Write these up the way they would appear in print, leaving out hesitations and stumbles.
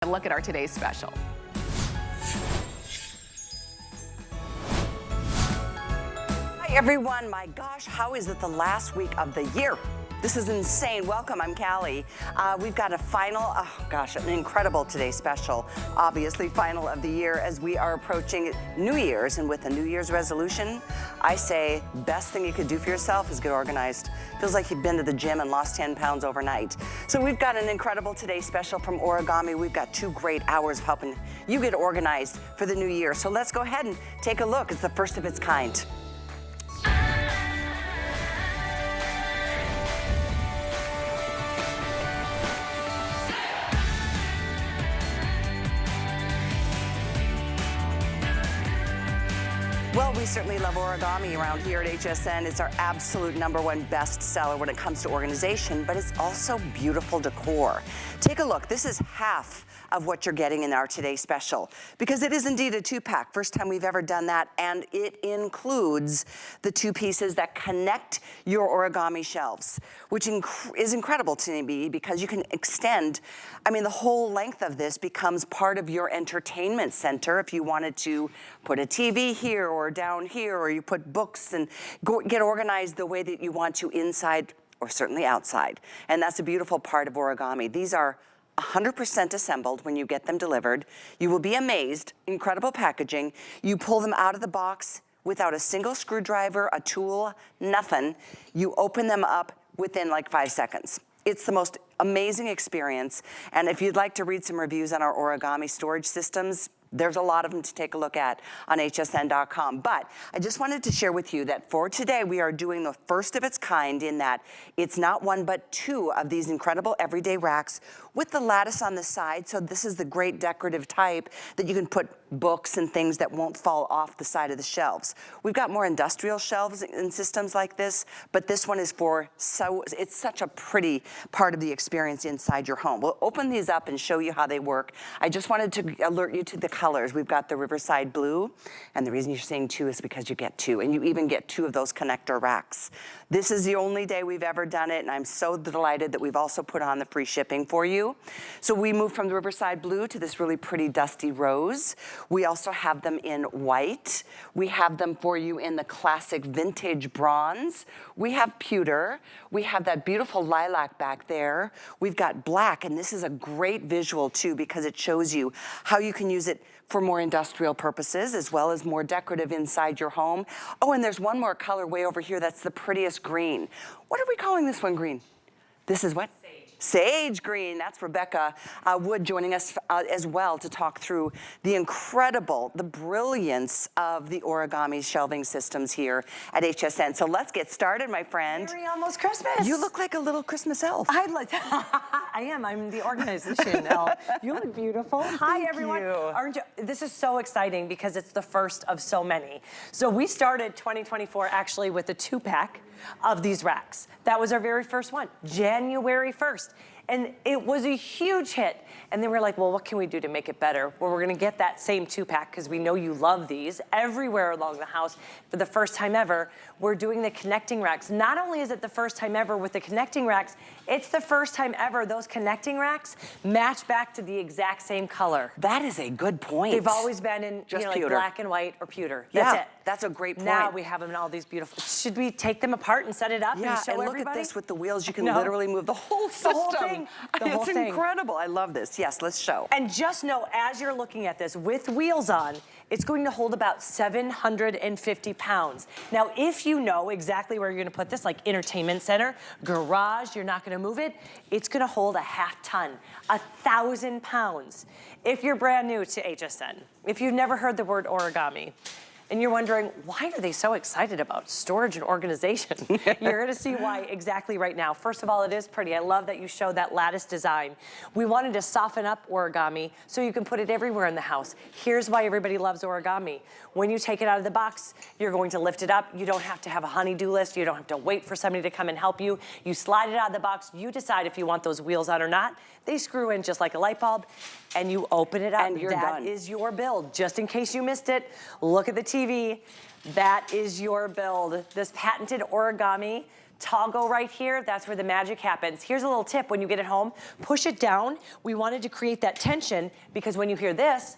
Look at our today's special. Hi everyone, my gosh, how is it the last week of the year? This is insane. Welcome, I'm Callie. We've got a final, an incredible today's special. Obviously final of the year as we are approaching New Year's, and with a New Year's resolution, I say best thing you could do for yourself is get organized. Feels like you've been to the gym and lost 10 pounds overnight. So we've got an incredible today's special from Origami. We've got 2 great hours of helping you get organized for the new year. So let's go ahead and take a look. It's the first of its kind. Well, we certainly love origami around here at HSN. It's our absolute #1 bestseller when it comes to organization, but it's also beautiful decor. Take a look. This is half of what you're getting in our Today Special, because it is indeed a 2-pack. First time we've ever done that, and it includes the 2 pieces that connect your origami shelves, which is incredible to me because you can extend, I mean, the whole length of this becomes part of your entertainment center if you wanted to put a TV here or down here, or you put books and get organized the way that you want to inside or certainly outside. And that's a beautiful part of origami. These are 100% assembled when you get them delivered. You will be amazed. Incredible packaging. You pull them out of the box without a single screwdriver, a tool, nothing. You open them up within like 5 seconds. It's the most amazing experience. And if you'd like to read some reviews on our origami storage systems, there's a lot of them to take a look at on hsn.com. But I just wanted to share with you that for today, we are doing the first of its kind in that it's not 1, but 2 of these incredible everyday racks with the lattice on the side. So this is the great decorative type that you can put books and things that won't fall off the side of the shelves. We've got more industrial shelves and systems like this, but this one is it's such a pretty part of the experience inside your home. We'll open these up and show you how they work. I just wanted to alert you to the colors. We've got the Riverside Blue, and the reason you're seeing 2 is because you get 2, and you even get 2 of those connector racks. This is the only day we've ever done it, and I'm so delighted that we've also put on the free shipping for you. So we moved from the Riverside Blue to this really pretty dusty rose. We also have them in white. We have them for you in the classic vintage bronze. We have pewter. We have that beautiful lilac back there. We've got black, and this is a great visual too because it shows you how you can use it for more industrial purposes as well as more decorative inside your home. Oh, and there's one more color way over here that's the prettiest green. What are we calling this one green? This is what? Sage green. That's Rebecca Wood joining us as well to talk through the brilliance of the origami shelving systems here at HSN. So let's get started, my friend. Merry almost Christmas. You look like a little Christmas elf. I am. I'm the organization elf. You look beautiful. Hi, everyone. Thank you. This is so exciting because it's the first of so many. So we started 2024 actually with a 2-pack of these racks. That was our very first one, January 1st. And it was a huge hit. And then we're like, well, what can we do to make it better? Well, we're gonna get that same 2-pack because we know you love these everywhere along the house. For the first time ever, we're doing the connecting racks. Not only is it the first time ever with the connecting racks, it's the first time ever those connecting racks match back to the exact same color. That is a good point. They've always been in just like black and white or pewter. That's it. That's a great point. Now we have them in all these beautiful. Should we take them apart and set it up and show look everybody? at this with the wheels. You can literally move the whole system. The whole thing. It's incredible. I love this. Yes, let's show. And just know, as you're looking at this with wheels on, it's going to hold about 750 pounds. Now, if you know exactly where you're gonna put this, like entertainment center, garage, you're not gonna move it, it's gonna hold a half ton, 1,000 pounds. If you're brand new to HSN, if you've never heard the word origami, and you're wondering, why are they so excited about storage and organization? You're gonna see why exactly right now. First of all, it is pretty. I love that you showed that lattice design. We wanted to soften up origami so you can put it everywhere in the house. Here's why everybody loves origami. When you take it out of the box, you're going to lift it up. You don't have to have a honey-do list. You don't have to wait for somebody to come and help you. You slide it out of the box. You decide if you want those wheels on or not. They screw in just like a light bulb, and you open it up. And you're done. That is your build. Just in case you missed it, look at the TV. That is your build. This patented origami toggle right here, that's where the magic happens. Here's a little tip when you get it home, push it down. We wanted to create that tension because when you hear this,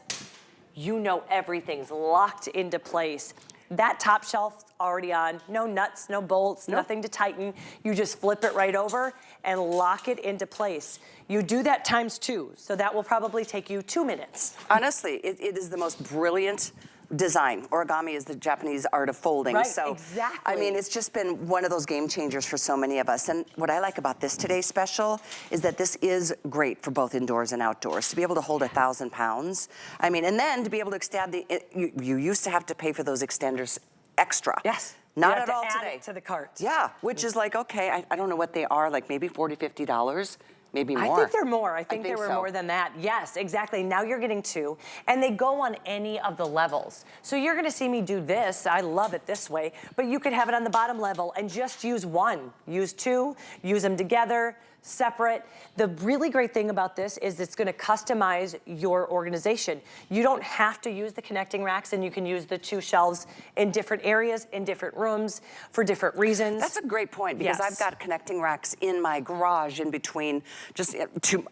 you know everything's locked into place. That top shelf already on, no nuts, no bolts, nothing to tighten. You just flip it right over and lock it into place. You do that ×2, so that will probably take you 2 minutes. Honestly, it is the most brilliant design. Origami is the Japanese art of folding. Right, so, exactly. I mean, it's just been one of those game changers for so many of us. And what I like about this today's special is that this is great for both indoors and outdoors. To be able to hold 1,000 pounds. I mean, and then to be able to extend you used to have to pay for those extenders extra. Yes. Not at all add today. it to the cart. Yeah, which is like, okay, I don't know what they are, like maybe $40, $50. Maybe more. I think they're more. I think they were so. more than that. Yes, exactly. Now you're getting 2, and they go on any of the levels. So you're gonna see me do this. I love it this way, but you could have it on the bottom level and just use 1. Use 2, use them together, separate. The really great thing about this is it's gonna customize your organization. You don't have to use the connecting racks, and you can use the 2 shelves in different areas, in different rooms, for different reasons. That's a great point, because I've got connecting racks in my garage in between, just to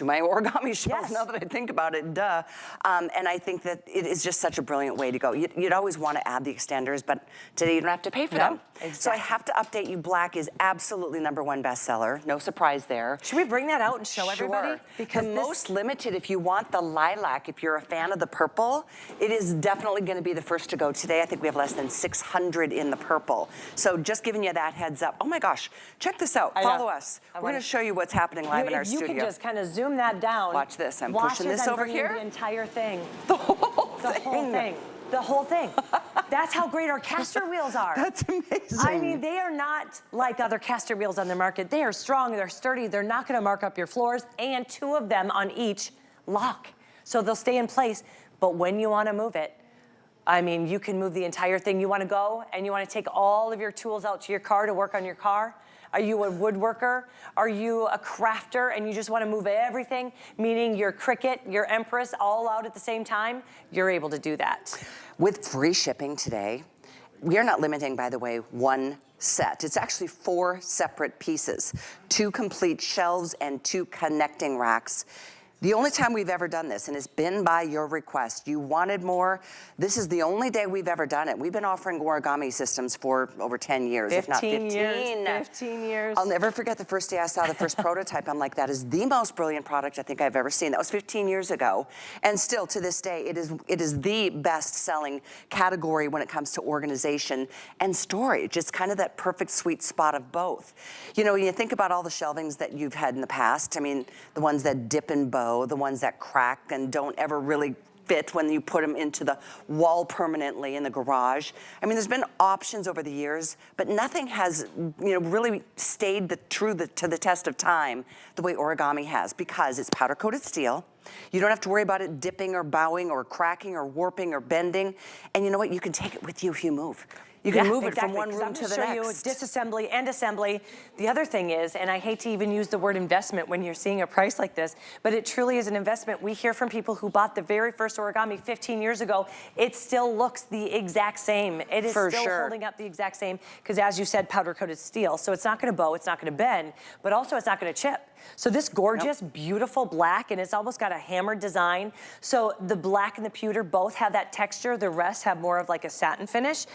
my origami shelves, now that I think about it, duh. And I think that it is just such a brilliant way to go. You'd always want to add the extenders, but today you don't have to pay for them. Exactly. So I have to update you, black is absolutely #1 bestseller. No surprise there. Should we bring that out and show everybody? Because the most limited, if you want the lilac, if you're a fan of the purple, it is definitely going to be the first to go today. I think we have less than 600 in the purple. So just giving you that heads up. Oh my gosh, check this out. Follow us. We're going to show you what's happening live in our studio. You can just kind of zoom that down. Watch this. I'm pushing this over here. The entire thing. The whole thing. The whole thing. The whole thing. That's how great our caster wheels are. That's amazing. I mean, they are not like other caster wheels on the market. They are strong, they're sturdy, they're not gonna mark up your floors, and 2 of them on each lock. So they'll stay in place, but when you wanna move it, I mean, you can move the entire thing. You wanna go and you wanna take all of your tools out to your car to work on your car. Are you a woodworker? Are you a crafter and you just want to move everything, meaning your Cricut, your Empress, all out at the same time? You're able to do that. With free shipping today, we are not limiting, by the way, 1 set. It's actually 4 separate pieces, 2 complete shelves and 2 connecting racks. The only time we've ever done this, and it's been by your request, you wanted more, this is the only day we've ever done it. We've been offering origami systems for over 10 years, if not 15. 15 years. I'll never forget the first day I saw the first prototype. I'm like, that is the most brilliant product I think I've ever seen. That was 15 years ago. And still, to this day, it is the best-selling category when it comes to organization and storage. It's kind of that perfect sweet spot of both. You know, when you think about all the shelvings that you've had in the past, I mean, the ones that dip and bow, the ones that crack and don't ever really fit when you put them into the wall permanently in the garage. I mean, there's been options over the years, but nothing has, really stayed true to the test of time the way origami has, because it's powder-coated steel. You don't have to worry about it dipping or bowing or cracking or warping or bending. And you know what? You can take it with you if you move. You can move it from one room to the next. I'm going to show you disassembly and assembly. The other thing is, and I hate to even use the word investment when you're seeing a price like this, but it truly is an investment. We hear from people who bought the very first origami 15 years ago. It still looks the exact same. It is still holding up the exact same, because as you said, powder-coated steel. So it's not going to bow, it's not going to bend, but also it's not going to chip. So this gorgeous, beautiful black, and it's almost got a hammered design. So the black and the pewter both have that texture. The rest have more of like a satin finish.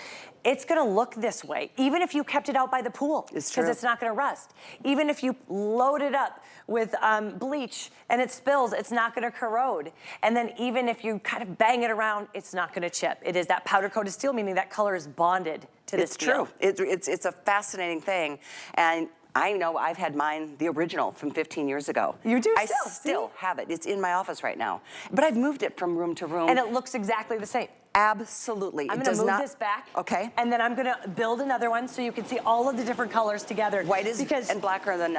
It's gonna look this way, even if you kept it out by the pool, because it's not gonna rust. Even if you load it up with bleach and it spills, it's not gonna corrode. And then even if you kind of bang it around, it's not gonna chip. It is that powder-coated steel, meaning that color is bonded to this steel. It's true. It's a fascinating thing. And I know I've had mine, the original, from 15 years ago. You do still? I still have it. It's in my office right now. But I've moved it from room to room. And it looks exactly the same. Absolutely. I'm gonna move this back. Okay. And then I'm gonna build another one so you can see all of the different colors together. White and black are the #1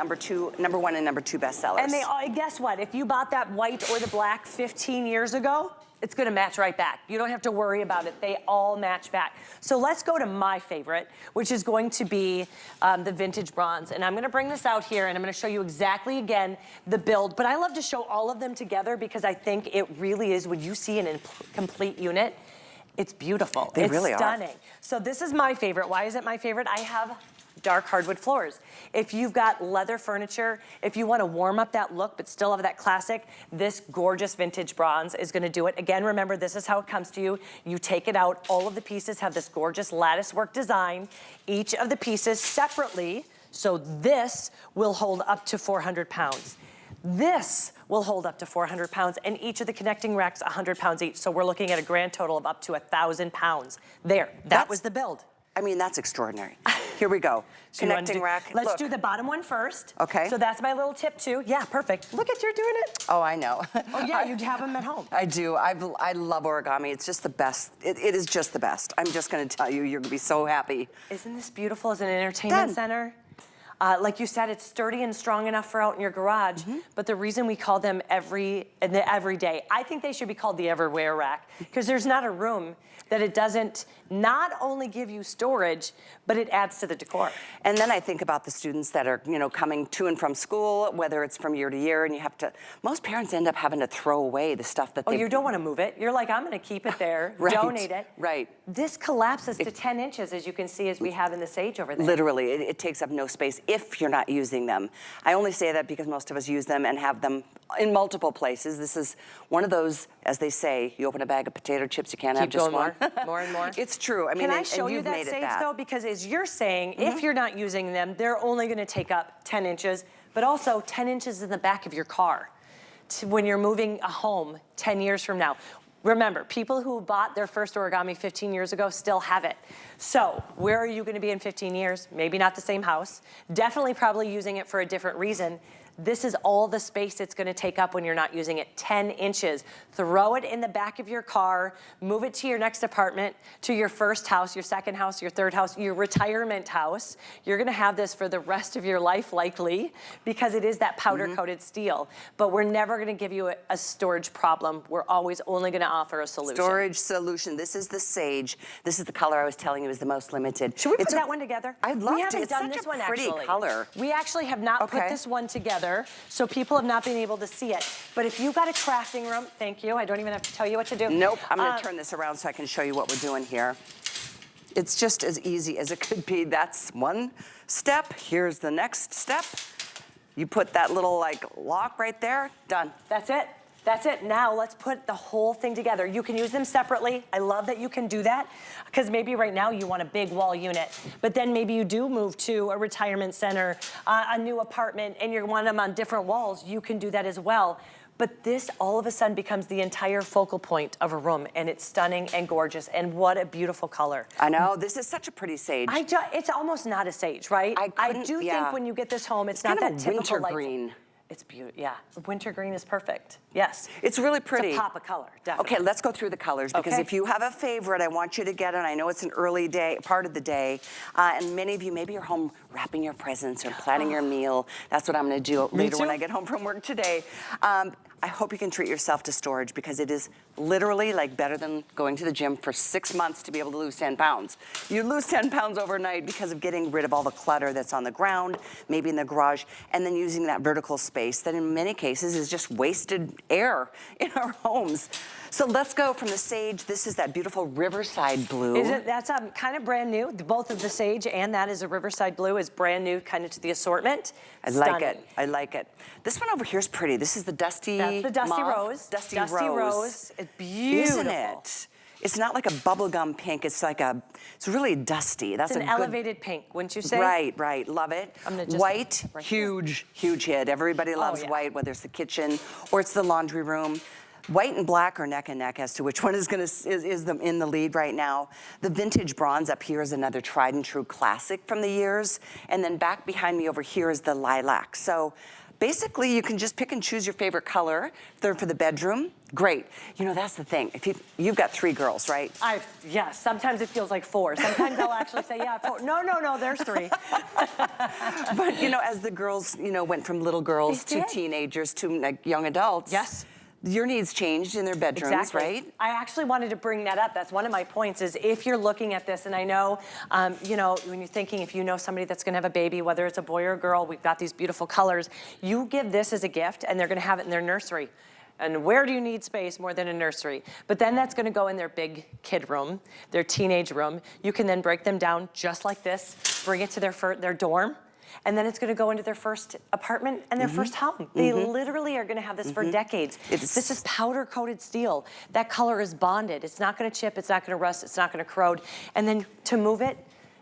and #2 bestsellers. And they all, guess what? If you bought that white or the black 15 years ago, it's gonna match right back. You don't have to worry about it. They all match back. So let's go to my favorite, which is going to be the vintage bronze. And I'm gonna bring this out here and I'm gonna show you exactly, again, the build. But I love to show all of them together because I think it really is, when you see an complete unit, it's beautiful. They really are. It's stunning. So this is my favorite. Why is it my favorite? I have dark hardwood floors. If you've got leather furniture, if you want to warm up that look but still have that classic, this gorgeous vintage bronze is going to do it. Again, remember, this is how it comes to you. You take it out. All of the pieces have this gorgeous lattice work design. Each of the pieces separately, so this will hold up to 400 pounds. This will hold up to 400 pounds, and each of the connecting racks 100 pounds each. So we're looking at a grand total of up to 1,000 pounds. There, that was the build. I mean, that's extraordinary. Here we go. So Connecting rack. Let's do the bottom one first. Okay. So that's my little tip too. Yeah, perfect. Look at you doing it. Oh, I know. Oh yeah, you'd have them at home. I do. I love origami. It's just the best. It is just the best. I'm just going to tell you, you're going to be so happy. Isn't this beautiful as an entertainment center? Like you said, it's sturdy and strong enough for out in your garage, but the reason we call them every day, I think they should be called the everywhere rack, because there's not a room that it doesn't not only give you storage, but it adds to the decor. And then I think about the students that are, coming to and from school, whether it's from year to year, and you have to, most parents end up having to throw away the stuff that you don't want to move it. You're like, I'm going to keep it there, right, donate it. Right. This collapses to 10 inches, as you can see, as we have in the sage over there. Literally, it takes up no space if you're not using them. I only say that because most of us use them and have them in multiple places. This is one of those, as they say, you open a bag of potato chips, you can't have just one. More and more. It's true. I mean, can I show you that sage though? Because as you're saying, if you're not using them, they're only going to take up 10 inches, but also 10 inches in the back of your car when you're moving a home 10 years from now. Remember, people who bought their first origami 15 years ago still have it. So where are you going to be in 15 years? Maybe not the same house. Definitely probably using it for a different reason. This is all the space it's going to take up when you're not using it, 10 inches. Throw it in the back of your car, move it to your next apartment, to your first house, your second house, your third house, your retirement house. You're going to have this for the rest of your life, likely, because it is that powder-coated steel. But we're never going to give you a storage problem. We're always only going to offer a solution. Storage solution. This is the sage. This is the color I was telling you is the most limited. Should we put that one together? I'd love to. We haven't It's done such this a one, pretty actually. color. We actually have not put this one together, so people have not been able to see it. But if you've got a crafting room, thank you. I don't even have to tell you what to do. Nope. I'm going to turn this around so I can show you what we're doing here. It's just as easy as it could be. That's one step. Here's the next step. You put that little lock right there. Done. That's it. That's it. Now let's put the whole thing together. You can use them separately. I love that you can do that, because maybe right now you want a big wall unit, but then maybe you do move to a retirement center, a new apartment, and you want them on different walls. You can do that as well. But this all of a sudden becomes the entire focal point of a room, and it's stunning and gorgeous, and what a beautiful color. I know. This is such a pretty sage. It's almost not a sage, right? I do think when you get this home, it's not that typical winter green. It's beautiful, yeah. Winter green is perfect, yes. It's really pretty. It's a pop of color, definitely. Okay, let's go through the colors, because if you have a favorite, I want you to get it. I know it's an early day, part of the day, and many of you, maybe you're home wrapping your presents or planning your meal. That's what I'm gonna do later when I get home from work today. I hope you can treat yourself to storage, because it is literally better than going to the gym for 6 months to be able to lose 10 pounds. You lose 10 pounds overnight because of getting rid of all the clutter that's on the ground, maybe in the garage, and then using that vertical space that in many cases is just wasted air in our homes. So let's go from the sage. This is that beautiful Riverside blue. That's kind of brand new. Both of the sage and that is a Riverside blue is brand new, kind of to the assortment. I like it. I like it. This one over here is pretty. This is the dusty. That's the dusty mauve. rose. Dusty rose. It's beautiful. Isn't it? It's not like a bubblegum pink. It's it's really dusty. That's an elevated pink, wouldn't you say? Right, right. Love it. White, huge hit. Everybody loves white, whether it's the kitchen or it's the laundry room. White and black are neck and neck as to which one is in the lead right now. The vintage bronze up here is another tried and true classic from the years. And then back behind me over here is the lilac. So basically you can just pick and choose your favorite color. If they're for the bedroom, great. That's the thing. If you've got 3 girls, right? Yes, sometimes it feels like 4. Sometimes I'll actually say, yeah, 4. No, there's 3. But as the girls, went from little girls to teenagers to young adults. Yes. Your needs changed in their bedrooms, right? I actually wanted to bring that up. That's one of my points is if you're looking at this, and I know, when you're thinking, if you know somebody that's gonna have a baby, whether it's a boy or a girl, we've got these beautiful colors, you give this as a gift and they're gonna have it in their nursery. And where do you need space more than a nursery? But then that's gonna go in their big kid room, their teenage room. You can then break them down just like this, bring it to their dorm, and then it's gonna go into their first apartment and their first home. They literally are gonna have this for decades. This is powder-coated steel. That color is bonded. It's not gonna chip, it's not gonna rust, it's not gonna corrode. And then to move it,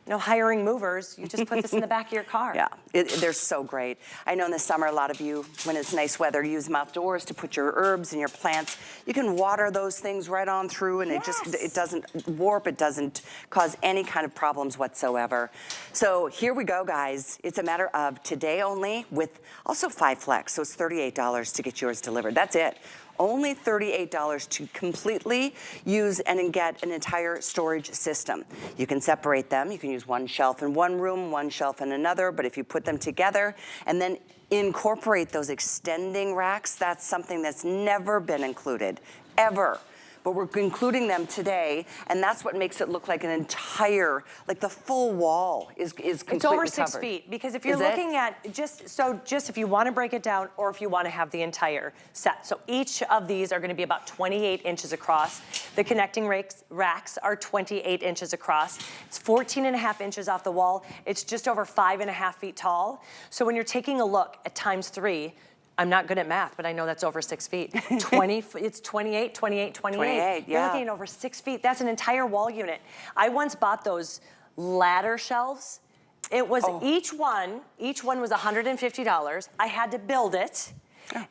hiring movers, you just put this in the back of your car. Yeah, they're so great. I know in the summer, a lot of you, when it's nice weather, use them outdoors to put your herbs and your plants. You can water those things right on through, and it doesn't warp, it doesn't cause any kind of problems whatsoever. So here we go, guys. It's a matter of today only with also 5 flex, so it's $38 to get yours delivered. That's it. Only $38 to completely use and get an entire storage system. You can separate them. You can use one shelf in one room, one shelf in another, but if you put them together and then incorporate those extending racks, that's something that's never been included, ever. But we're including them today, and that's what makes it look like an entire, like the full wall is completely covered. It's over 6 feet, because if you're looking at, just if you wanna break it down, or if you wanna have the entire set. So each of these are gonna be about 28 inches across. The connecting racks are 28 inches across. It's 14.5 inches off the wall. It's just over 5.5 feet tall. So when you're taking a look at times 3, I'm not good at math, but I know that's over 6 feet. It's 28, 28. 28, yeah. You're looking at over 6 feet. That's an entire wall unit. I once bought those ladder shelves. It was each one was $150. I had to build it,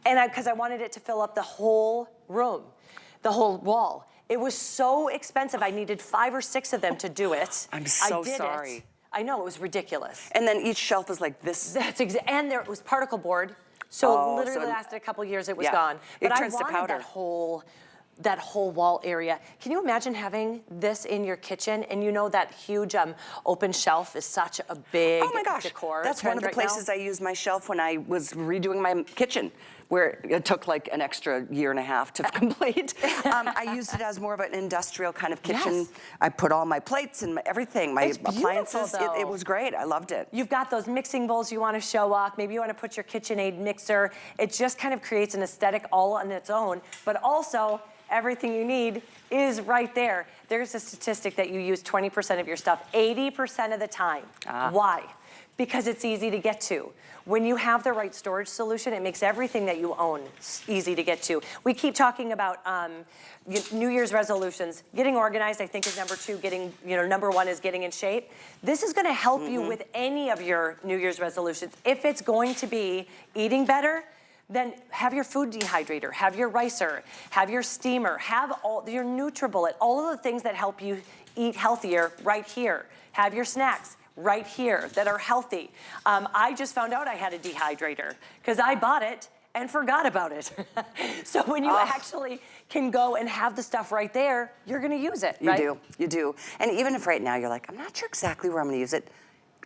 and because I wanted it to fill up the whole room, the whole wall. It was so expensive. I needed 5 or 6 of them to do it. I'm so I did sorry. it. I know, it was ridiculous. And then each shelf is like this. That's and there was particle board. So literally lasted a couple years, it was gone. But it turns to powder. that whole wall area. Can you imagine having this in your kitchen? And you know that huge open shelf is such a big decor. That's one of the places I used my shelf when I was redoing my kitchen, where it took like an extra 1.5 years to complete. I used it as more of an industrial kind of kitchen. Yes. I put all my plates and everything, my appliances. It was great. I loved it. You've got those mixing bowls you want to show off. Maybe you want to put your KitchenAid mixer. It just kind of creates an aesthetic all on its own, but also everything you need is right there. There's a statistic that you use 20% of your stuff 80% of the time. Why? Because it's easy to get to. When you have the right storage solution, it makes everything that you own easy to get to. We keep talking about New Year's resolutions. Getting organized, I think, is number 2. Number 1 is getting in shape. This is gonna help you with any of your New Year's resolutions. If it's going to be eating better, then have your food dehydrator, have your ricer, have your steamer, have all your NutriBullet, all of the things that help you eat healthier right here. Have your snacks right here that are healthy. I just found out I had a dehydrator because I bought it and forgot about it. So when you actually can go and have the stuff right there, you're gonna use it, right? You do. And even if right now you're like, I'm not sure exactly where I'm gonna use it,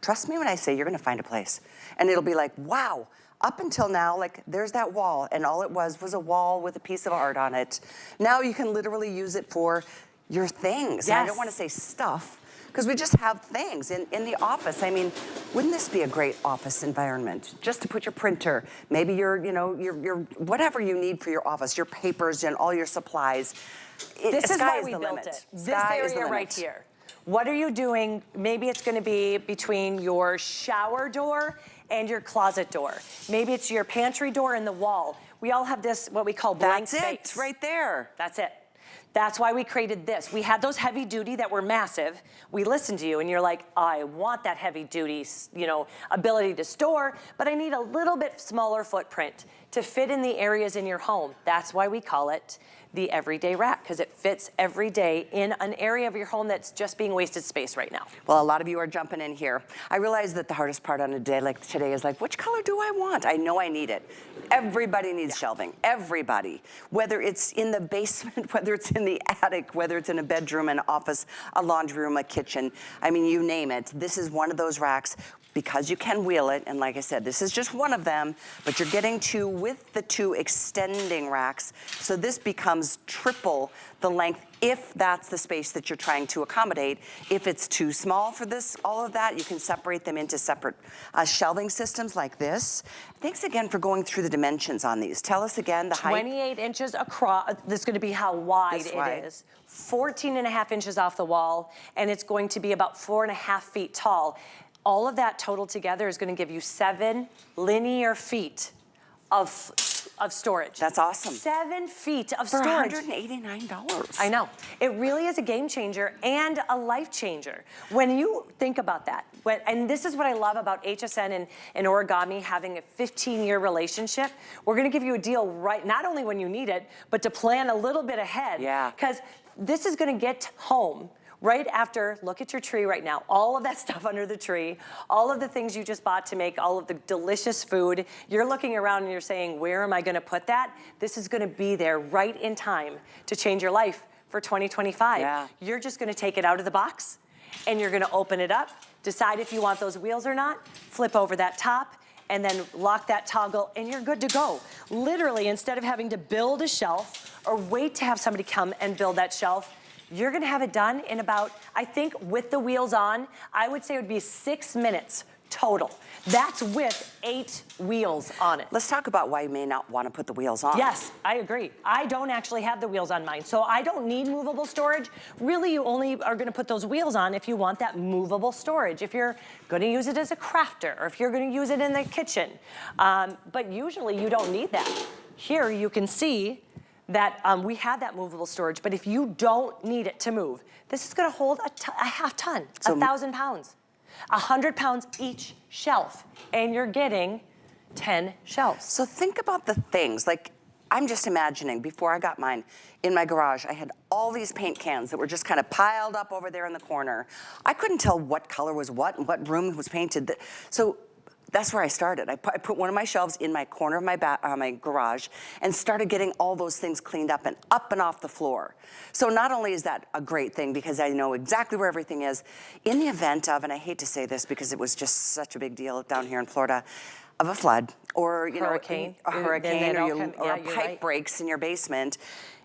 trust me when I say you're gonna find a place. And it'll be like, wow, up until now, like there's that wall and all it was a wall with a piece of art on it. Now you can literally use it for your things. Yes. And I don't wanna say stuff, because we just have things in the office. I mean, wouldn't this be a great office environment? Just to put your printer, maybe your whatever you need for your office, your papers and all your supplies. This is why we built it. This area right here. What are you doing? Maybe it's gonna be between your shower door and your closet door. Maybe it's your pantry door and the wall. We all have this, what we call blank space. That's it, right there. That's it. That's why we created this. We had those heavy duty that were massive. We listened to you and you're like, I want that heavy duty, ability to store, but I need a little bit smaller footprint to fit in the areas in your home. That's why we call it the everyday rack, because it fits every day in an area of your home that's just being wasted space right now. Well, a lot of you are jumping in here. I realize that the hardest part on a day like today is like, which color do I want? I know I need it. Everybody needs shelving, everybody. Whether it's in the basement, whether it's in the attic, whether it's in a bedroom, an office, a laundry room, a kitchen, I mean, you name it. This is one of those racks. because you can wheel it, and like I said, this is just one of them, but you're getting two with the two extending racks. So this becomes triple the length if that's the space that you're trying to accommodate. If it's too small for this, all of that, you can separate them into separate shelving systems like this. Thanks again for going through the dimensions on these. Tell us again the height. 28 inches across. This is going to be how wide it is. 14.5 inches off the wall, and it's going to be about 4.5 feet tall. All of that total together is going to give you 7 linear feet of storage. That's awesome. 7 feet of for storage. $189. I know. It really is a game changer and a life changer. When you think about that, and this is what I love about HSN and Origami having a 15-year relationship, we're going to give you a deal right, not only when you need it, but to plan a little bit ahead. Yeah. Because this is going to get home right after, look at your tree right now, all of that stuff under the tree, all of the things you just bought to make all of the delicious food. You're looking around and you're saying, where am I gonna put that? This is gonna be there right in time to change your life for 2025. Yeah. You're just gonna take it out of the box and you're gonna open it up, decide if you want those wheels or not, flip over that top, and then lock that toggle and you're good to go. Literally, instead of having to build a shelf or wait to have somebody come and build that shelf, you're gonna have it done in about, I think with the wheels on, I would say it would be 6 minutes total. That's with 8 wheels on it. Let's talk about why you may not want to put the wheels on. Yes, I agree. I don't actually have the wheels on mine, so I don't need movable storage. Really, you only are gonna put those wheels on if you want that movable storage, if you're gonna use it as a crafter, or if you're gonna use it in the kitchen. But usually you don't need that. Here you can see that we have that movable storage, but if you don't need it to move, this is gonna hold a half ton, so 1,000 pounds. 100 pounds each shelf, and you're getting 10 shelves. So think about the things, like I'm just imagining before I got mine in my garage, I had all these paint cans that were just kind of piled up over there in the corner. I couldn't tell what color was what and what room was painted. So that's where I started. I put one of my shelves in my corner of my garage and started getting all those things cleaned up and off the floor. So not only is that a great thing because I know exactly where everything is, in the event of, and I hate to say this because it was just such a big deal down here in Florida, of a flood or hurricane. A hurricane or a pipe breaks in your basement,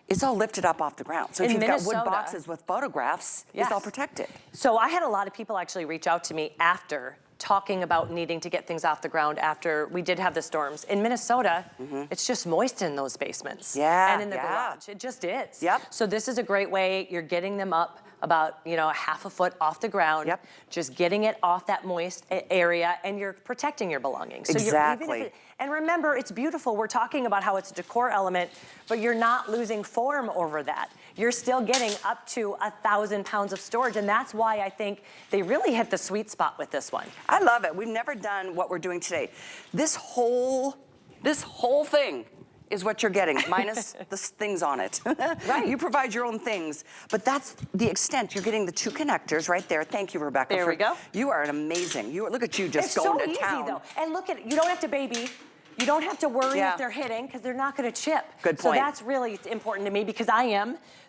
it's all lifted up off the ground. So if you've got wood boxes with photographs, it's all protected. So I had a lot of people actually reach out to me after talking about needing to get things off the ground after we did have the storms. In Minnesota, it's just moist in those basements. Yeah, and in the garage, it just is. Yep. So this is a great way, you're getting them up about, a half a foot off the ground. Yep. Just getting it off that moist area and you're protecting your belongings. So exactly. And remember, it's beautiful. We're talking about how it's a decor element, but you're not losing form over that. You're still getting up to 1,000 pounds of storage, and that's why I think they really hit the sweet spot with this one. I love it. We've never done what we're doing today. This whole thing is what you're getting, minus the things on it. Right. You provide your own things, but that's the extent. You're getting the 2 connectors right there. Thank you, Rebecca. There we go. You are an amazing. Look at you just it's going so to easy, town. Though. And look at, you don't have to baby. You don't have to worry if they're hitting because they're not going to chip. Good point. So that's really important to me because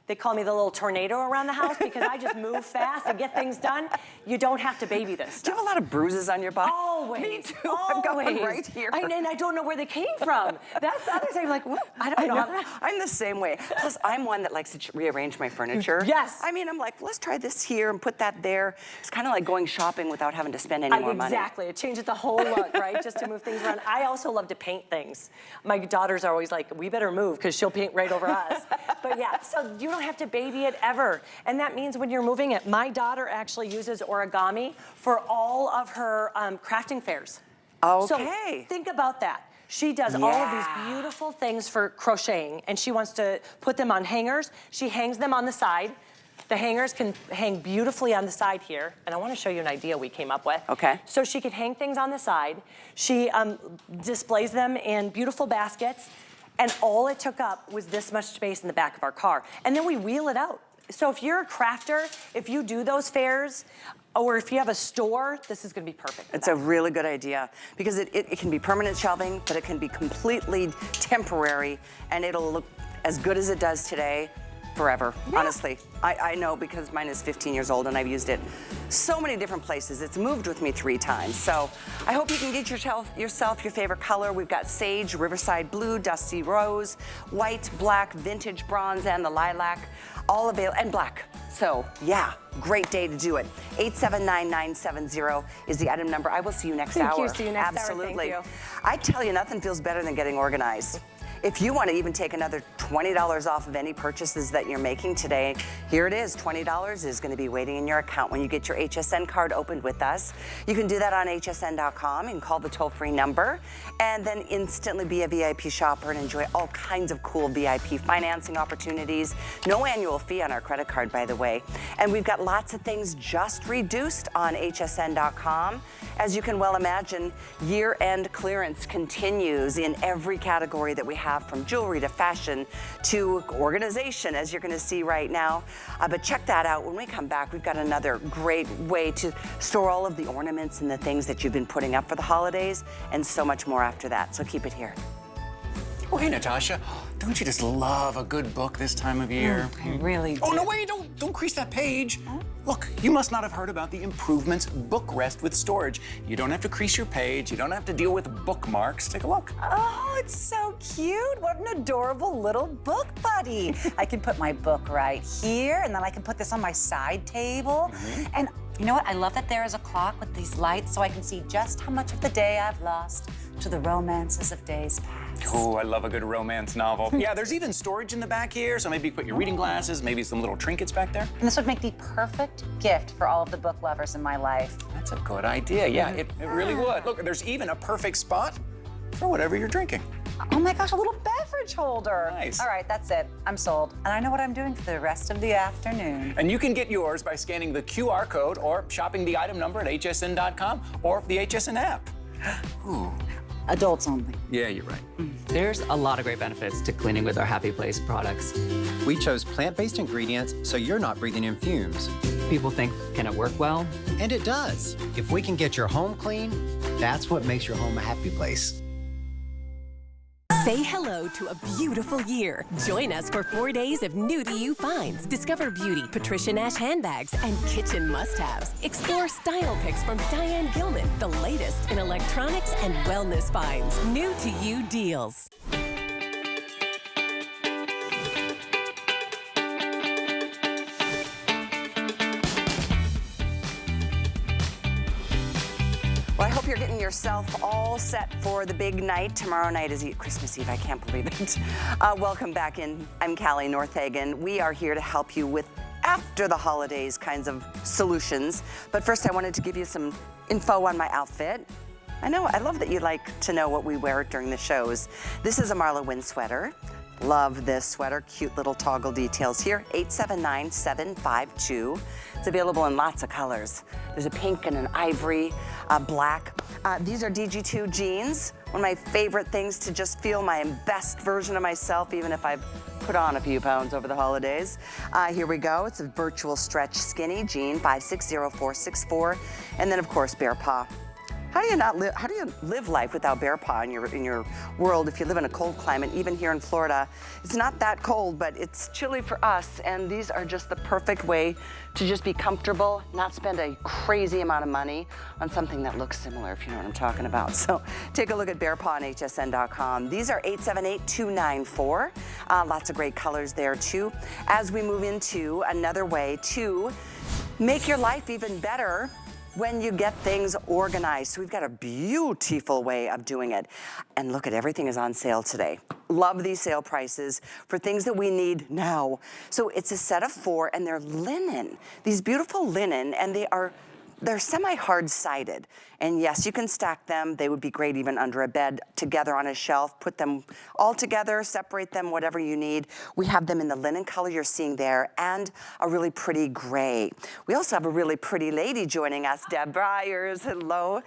they call me the little tornado around the house because I just move fast and get things done. You don't have to baby this stuff. Do you have a lot of bruises on your body? Always. Me too. Always. I've got one right here. And I don't know where they came from. That's the other thing. Like, what? I don't know. I'm the same way. Plus, I'm one that likes to rearrange my furniture. Yes. I mean, I'm like, let's try this here and put that there. It's kind of like going shopping without having to spend any more money. Exactly. It changes the whole look, right? Just to move things around. I also love to paint things. My daughters are always like, we better move because she'll paint right over us. But yeah, so you don't have to baby it ever. And that means when you're moving it, my daughter actually uses Origami for all of her crafting fairs. Okay. So think about that. She does all of these beautiful things for crocheting and she wants to put them on hangers. She hangs them on the side. The hangers can hang beautifully on the side here. And I want to show you an idea we came up with. Okay. So she can hang things on the side. She displays them in beautiful baskets. And all it took up was this much space in the back of our car. And then we wheel it out. So if you're a crafter, if you do those fairs, or if you have a store, this is gonna be perfect. It's a really good idea because it can be permanent shelving, but it can be completely temporary and it'll look as good as it does today forever, honestly. I know because mine is 15 years old and I've used it so many different places. It's moved with me 3 times. So I hope you can get yourself your favorite color. We've got sage, riverside blue, dusty rose, white, black, vintage bronze, and the lilac, all available, and black. So yeah, great day to do it. 879970 is the item number. I will see you next hour. Thank you. See you next Absolutely. hour. Thank you. I tell you, nothing feels better than getting organized. If you want to even take another $20 off of any purchases that you're making today, here it is. $20 is going to be waiting in your account when you get your HSN card opened with us. You can do that on hsn.com and call the toll-free number and then instantly be a VIP shopper and enjoy all kinds of cool VIP financing opportunities. No annual fee on our credit card, by the way. And we've got lots of things just reduced on hsn.com. As you can well imagine, year-end clearance continues in every category that we have, from jewelry to fashion to organization, as you're going to see right now. But check that out. When we come back, we've got another great way to store all of the ornaments and the things that you've been putting up for the holidays, and so much more after that. So keep it here. Oh, hey, Natasha. Don't you just love a good book this time of year? I really do. Oh, no, wait, don't crease that page. Huh? Look, you must not have heard about the improvements Book Rest with storage. You don't have to crease your page. You don't have to deal with bookmarks. Take a look. Oh, it's so cute. What an adorable little book buddy. I can put my book right here, and then I can put this on my side table. And you know what? I love that there is a clock with these lights so I can see just how much of the day I've lost to the romances of days past. Oh, I love a good romance novel. Yeah, there's even storage in the back here, so maybe you put your reading glasses, maybe some little trinkets back there. And this would make the perfect gift for all of the book lovers in my life. That's a good idea. Yeah, it really would. Look, there's even a perfect spot for whatever you're drinking. Oh my gosh, a little beverage holder. Nice. All right, that's it. I'm sold. And I know what I'm doing for the rest of the afternoon. And you can get yours by scanning the QR code or shopping the item number at hsn.com or the HSN app. Ooh. Adults only. Yeah, you're right. There's a lot of great benefits to cleaning with our Happy Place products. We chose plant-based ingredients so you're not breathing in fumes. People think, can it work well? And it does. If we can get your home clean, that's what makes your home a happy place. Say hello to a beautiful year. Join us for 4 days of new to you finds. Discover beauty, Patricia Nash handbags, and kitchen must-haves. Explore style picks from Diane Gilman, the latest in electronics and wellness finds. New to you deals. Well, I hope you're getting yourself all set for the big night. Tomorrow night is Christmas Eve. I can't believe it. Welcome back in. I'm Callie Northagen. We are here to help you with after the holidays kinds of solutions. But first, I wanted to give you some info on my outfit. I love that you like to know what we wear during the shows. This is a Marla Wynn sweater. Love this sweater. Cute little toggle details here. 879752. It's available in lots of colors. There's a pink and an ivory, black. These are DG2 jeans. One of my favorite things to just feel my best version of myself, even if I've put on a few pounds over the holidays. Here we go. It's a virtual stretch skinny jean, 560464. And then, of course, Bear Paw. How do you live life without Bear Paw in your world if you live in a cold climate? Even here in Florida, it's not that cold, but it's chilly for us, and these are just the perfect way to just be comfortable, not spend a crazy amount of money on something that looks similar, if you know what I'm talking about. So take a look at Bear Paw on hsn.com. These are 878294. Lots of great colors there too. As we move into another way to make your life even better when you get things organized. So we've got a beautiful way of doing it. And look at everything is on sale today. Love these sale prices for things that we need now. So it's a set of 4 and they're linen. These beautiful linen, and they're semi-hard sided. And yes, you can stack them. They would be great even under a bed, together on a shelf. Put them all together, separate them, whatever you need. We have them in the linen color you're seeing there, and a really pretty gray. We also have a really pretty lady joining us, Deb Byers. Hello.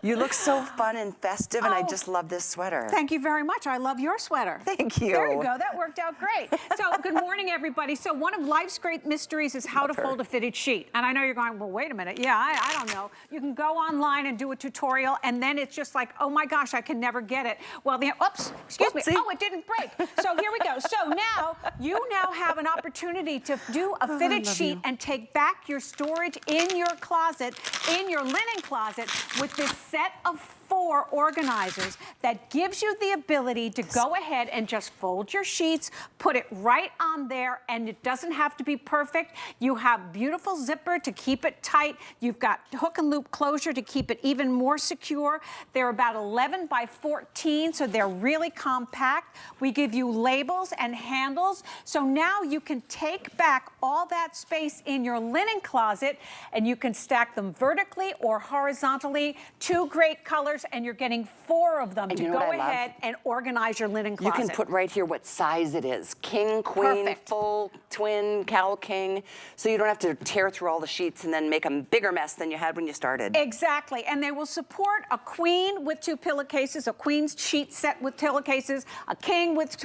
You look so fun and festive, and I Oh, just love this sweater. Thank you very much. I love your sweater. Thank you. There you go. That worked out great. So good morning, everybody. So one of life's great mysteries is how to fold a fitted sheet. And I know you're going, well, wait a minute. Yeah, I don't know. You can go online and do a tutorial, and then it's just like, oh my gosh, I can never get it. Well, oops, excuse me. Oh, it didn't break. So here we go. So now you have an opportunity to do a fitted sheet and take back your storage in your closet, in your linen closet, with this set of 4 organizers that gives you the ability to go ahead and just fold your sheets, put it right on there, and it doesn't have to be perfect. You have beautiful zipper to keep it tight. You've got hook and loop closure to keep it even more secure. They're about 11 by 14, so they're really compact. We give you labels and handles, so now you can take back all that space in your linen closet, and you can stack them vertically or horizontally. 2 great colors, and you're getting 4 of them to go ahead and organize your linen closet. You can put right here what size it is. King, queen, Perfect. full, twin, cowl king. So you don't have to tear through all the sheets and then make a bigger mess than you had when you started. Exactly, and they will support a queen with 2 pillowcases, a queen's sheet set with pillowcases, a king with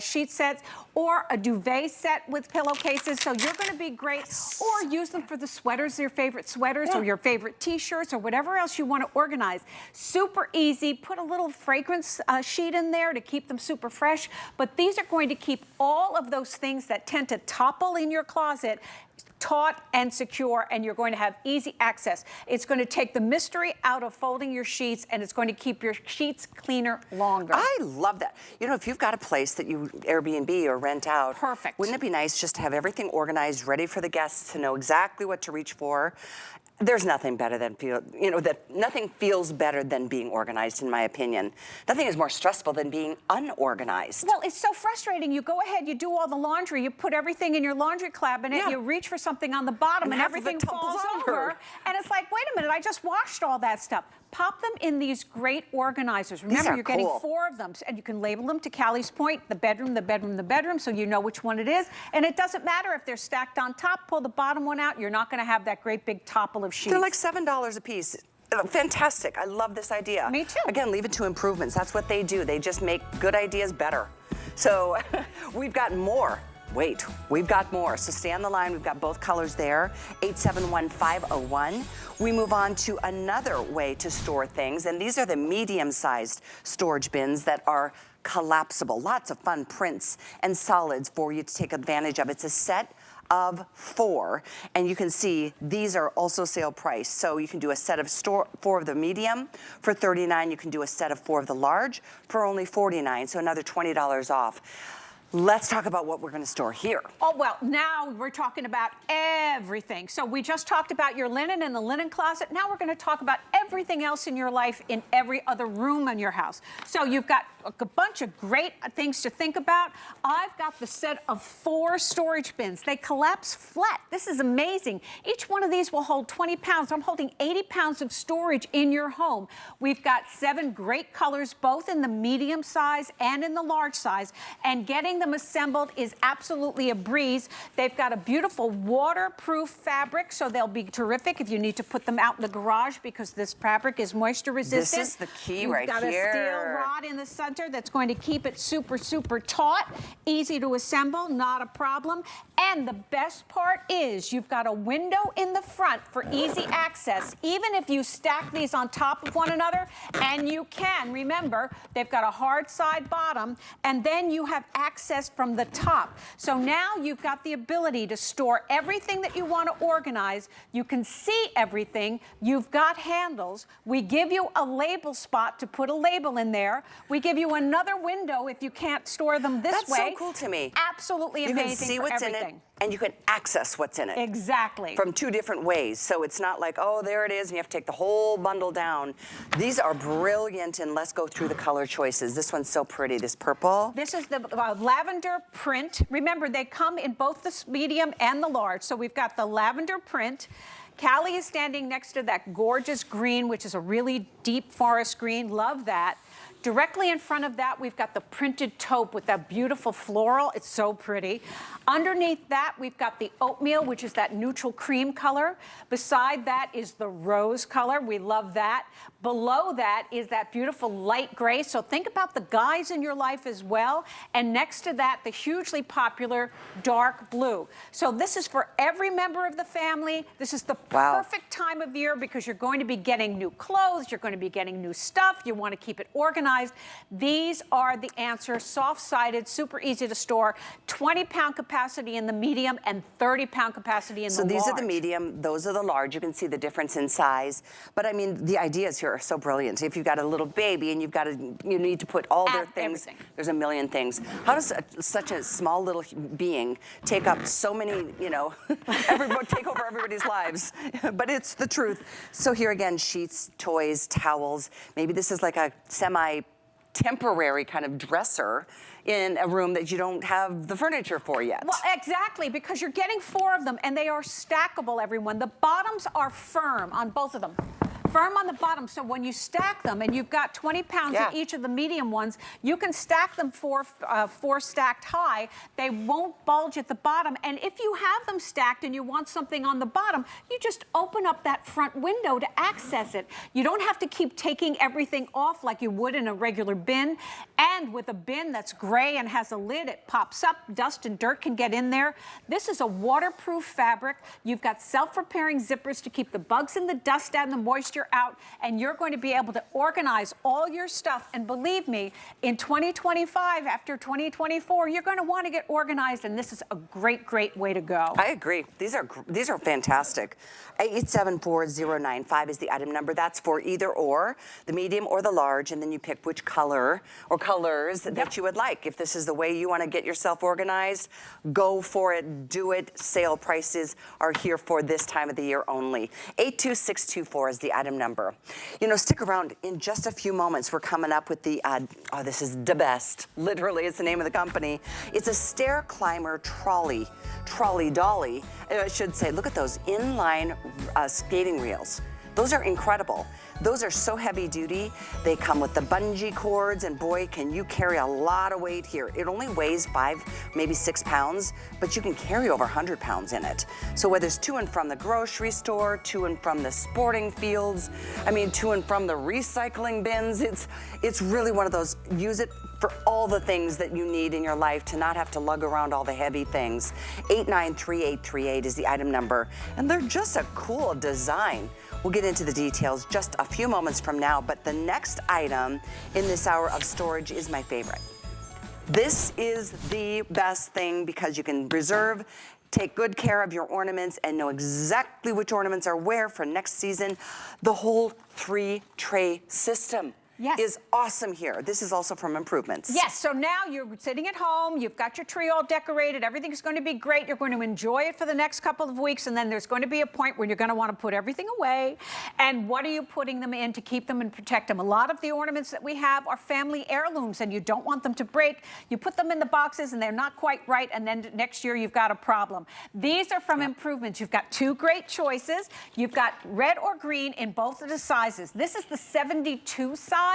sheet sets, or a duvet set with pillowcases. So you're going to be great. Or use them for the sweaters, your favorite sweaters, or your favorite t-shirts, or whatever else you want to organize. Super easy. Put a little fragrance sheet in there to keep them super fresh. But these are going to keep all of those things that tend to topple in your closet taut and secure, and you're going to have easy access. It's going to take the mystery out of folding your sheets, and it's going to keep your sheets cleaner longer. I love that. You know, if you've got a place that you Airbnb or rent out, perfect. Wouldn't it be nice just to have everything organized, ready for the guests to know exactly what to reach for? There's nothing better than nothing feels better than being organized, in my opinion. Nothing is more stressful than being unorganized. Well, it's so frustrating. You go ahead, you do all the laundry, you put everything in your laundry cabinet, you reach for something on the bottom, and everything falls over. And it's like, wait a minute, I just washed all that stuff. Pop them in these great organizers. Remember, you're getting 4 of them, and you can label them to Callie's point, the bedroom, the bedroom, the bedroom, so you know which one it is. And it doesn't matter if they're stacked on top, pull the bottom one out, you're not going to have that great big topple of sheets. They're like $7 a piece. Fantastic. I love this idea. Me too. Again, leave it to improvements. That's what they do. They just make good ideas better. So we've got more. Wait, we've got more. So stay on the line. We've got both colors there, 871-501. We move on to another way to store things, and these are the medium-sized storage bins that are collapsible. Lots of fun prints and solids for you to take advantage of. It's a set of 4, and you can see these are also sale price. So you can do a set of 4 of the medium for $39. You can do a set of 4 of the large for only $49, so another $20 off. Let's talk about what we're going to store here. Oh, well, now we're talking about everything. So we just talked about your linen in the linen closet. Now we're going to talk about everything else in your life in every other room in your house. So you've got a bunch of great things to think about. I've got the set of 4 storage bins. They collapse flat. This is amazing. Each one of these will hold 20 pounds. I'm holding 80 pounds of storage in your home. We've got 7 great colors, both in the medium size and in the large size, and getting them assembled is absolutely a breeze. They've got a beautiful waterproof fabric, so they'll be terrific if you need to put them out in the garage, because this fabric is moisture resistant. This is the key You've right got here. A steel rod in the center that's going to keep it super, super taut, easy to assemble, not a problem. And the best part is you've got a window in the front for easy access, even if you stack these on top of one another, and you can. Remember, they've got a hard side bottom, and then you have access from the top. So now you've got the ability to store everything that you want to organize. You can see everything. You've got handles. We give you a label spot to put a label in there. We give you another window if you can't store them this way. That's so cool to me. Absolutely amazing. You can see what's in it, and you can access what's in it. Exactly. From 2 different ways. So it's not like, oh, there it is, and you have to take the whole bundle down. These are brilliant, and let's go through the color choices. This one's so pretty, this purple. This is the lavender print. Remember, they come in both the medium and the large. So we've got the lavender print. Callie is standing next to that gorgeous green, which is a really deep forest green. Love that. Directly in front of that, we've got the printed taupe with that beautiful floral. It's so pretty. Underneath that, we've got the oatmeal, which is that neutral cream color. Beside that is the rose color. We love that. Below that is that beautiful light gray. So think about the guys in your life as well. And next to that, the hugely popular dark blue. So this is for every member of the family. This is the perfect time of year because you're going to be getting new clothes. You're going to be getting new stuff. You want to keep it organized. These are the answer. Soft-sided, super easy to store. 20-pound capacity in the medium and 30-pound capacity in the large. So these are the medium. Those are the large. You can see the difference in size. But I mean, the ideas here are so brilliant. If you've got a little baby and you need to put all their things, everything. There's a million things. How does such a small little being take up so many, you know, take over everybody's lives? But it's the truth. So here again, sheets, toys, towels. Maybe this is like a semi-temporary kind of dresser in a room that you don't have the furniture for yet. Well, exactly, because you're getting 4 of them, and they are stackable, everyone. The bottoms are firm on both of them. Firm on the bottom, so when you stack them, and you've got 20 pounds in each of the medium ones, you can stack them 4 stacked high. They won't bulge at the bottom, and if you have them stacked and you want something on the bottom, you just open up that front window to access it. You don't have to keep taking everything off like you would in a regular bin, and with a bin that's gray and has a lid, it pops up, dust and dirt can get in there. This is a waterproof fabric. You've got self-repairing zippers to keep the bugs and the dust and the moisture out, and you're going to be able to organize all your stuff. And believe me, in 2025, after 2024, you're going to want to get organized, and this is a great, great way to go. I agree. These are fantastic. 874095 is the item number. That's for either or, the medium or the large, and then you pick which color or colors that you would like. If this is the way you want to get yourself organized, go for it, do it. Sale prices are here for this time of the year only. 82624 is the item number. You know, stick around. In just a few moments, we're coming up with the, this is the best. Literally, it's the name of the company. It's a stair climber trolley dolly, I should say. Look at those inline skating reels. Those are incredible. Those are so heavy duty. They come with the bungee cords, and boy, can you carry a lot of weight here. It only weighs 5, maybe 6 pounds, but you can carry over 100 pounds in it. So whether it's to and from the grocery store, to and from the sporting fields, I mean, to and from the recycling bins, it's really one of those, use it for all the things that you need in your life to not have to lug around all the heavy things. 893838 is the item number, and they're just a cool design. We'll get into the details just a few moments from now, but the next item in this hour of storage is my favorite. This is the best thing because you can reserve, take good care of your ornaments, and know exactly which ornaments are where for next season. The whole 3-tray system is awesome here. This is also from Improvements. Yes, so now you're sitting at home, you've got your tree all decorated, everything's going to be great, you're going to enjoy it for the next couple of weeks, and then there's going to be a point where you're going to want to put everything away. And what are you putting them in to keep them and protect them? A lot of the ornaments that we have are family heirlooms, and you don't want them to break. You put them in the boxes and they're not quite right, and then next year you've got a problem. These are from Improvements. You've got 2 great choices. You've got red or green in both of the sizes. This is the 72 size.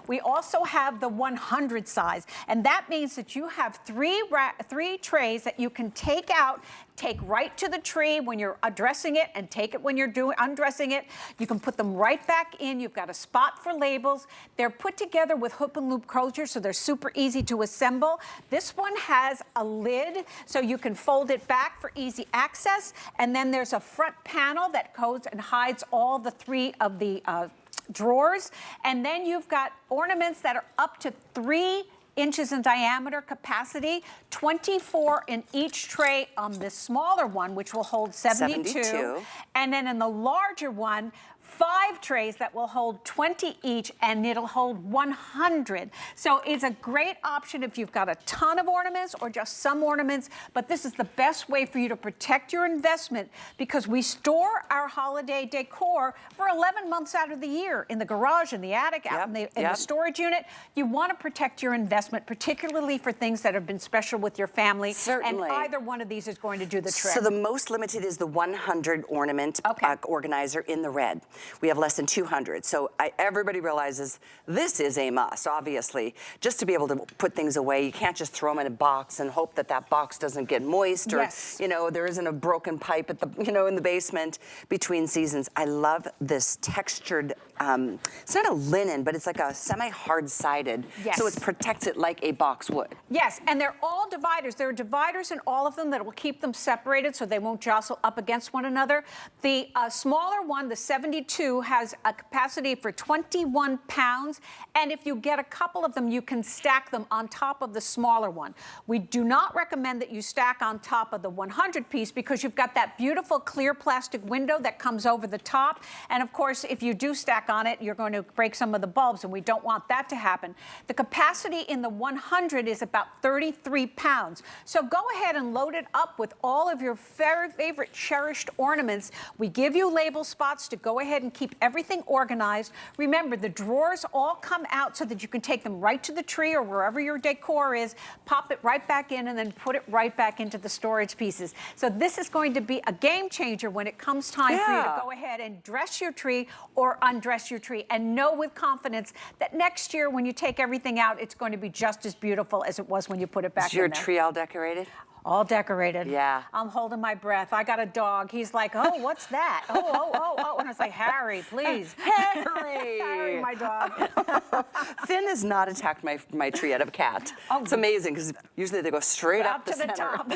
We also have the 100 size, and that means that you have 3 trays that you can take out, take right to the tree when you're addressing it, and take it when you're undressing it. You can put them right back in. You've got a spot for labels. They're put together with hook and loop closure, so they're super easy to assemble. This one has a lid, so you can fold it back for easy access, and then there's a front panel that goes and hides all the 3 of the drawers, and then you've got ornaments that are up to 3 inches in diameter capacity, 24 in each tray on the smaller one, which will hold 72. And then in the larger one, 5 trays that will hold 20 each, and it'll hold 100. So it's a great option if you've got a ton of ornaments or just some ornaments, but this is the best way for you to protect your investment because we store our holiday decor for 11 months out of the year in the garage, in the attic, out in the storage unit. You want to protect your investment, particularly for things that have been special with your family. Certainly. And either one of these is going to do the trick. So the most limited is the 100 ornament organizer in the red. We have less than 200. So everybody realizes this is a must, obviously. Just to be able to put things away, you can't just throw them in a box and hope that that box doesn't get moist or, you know, there isn't a broken pipe at the, you know, in the basement between seasons. I love this textured, it's not a linen, but it's like a semi-hard sided. Yes. So it protects it like a box would. Yes, and they're all dividers. There are dividers in all of them that will keep them separated so they won't jostle up against one another. The smaller one, the 72, has a capacity for 21 pounds. And if you get a couple of them, you can stack them on top of the smaller one. We do not recommend that you stack on top of the 100 piece because you've got that beautiful clear plastic window that comes over the top. And of course, if you do stack on it, you're going to break some of the bulbs, and we don't want that to happen. The capacity in the 100 is about 33 pounds. So go ahead and load it up with all of your favorite cherished ornaments. We give you label spots to go ahead and keep everything organized. Remember, the drawers all come out so that you can take them right to the tree or wherever your decor is, pop it right back in, and then put it right back into the storage pieces. So this is going to be a game changer when it comes time for you to go ahead and dress your tree or undress your tree, and know with confidence that next year when you take everything out, it's going to be just as beautiful as it was when you put it back in there. Is your tree all decorated? All decorated. Yeah. I'm holding my breath. I got a dog. He's like, oh, what's that? Oh. And I was like, Harry, please. Harry! Harry, my dog. Finn has not attacked my tree out of a cat. Oh. It's amazing because usually they go straight up the to the top.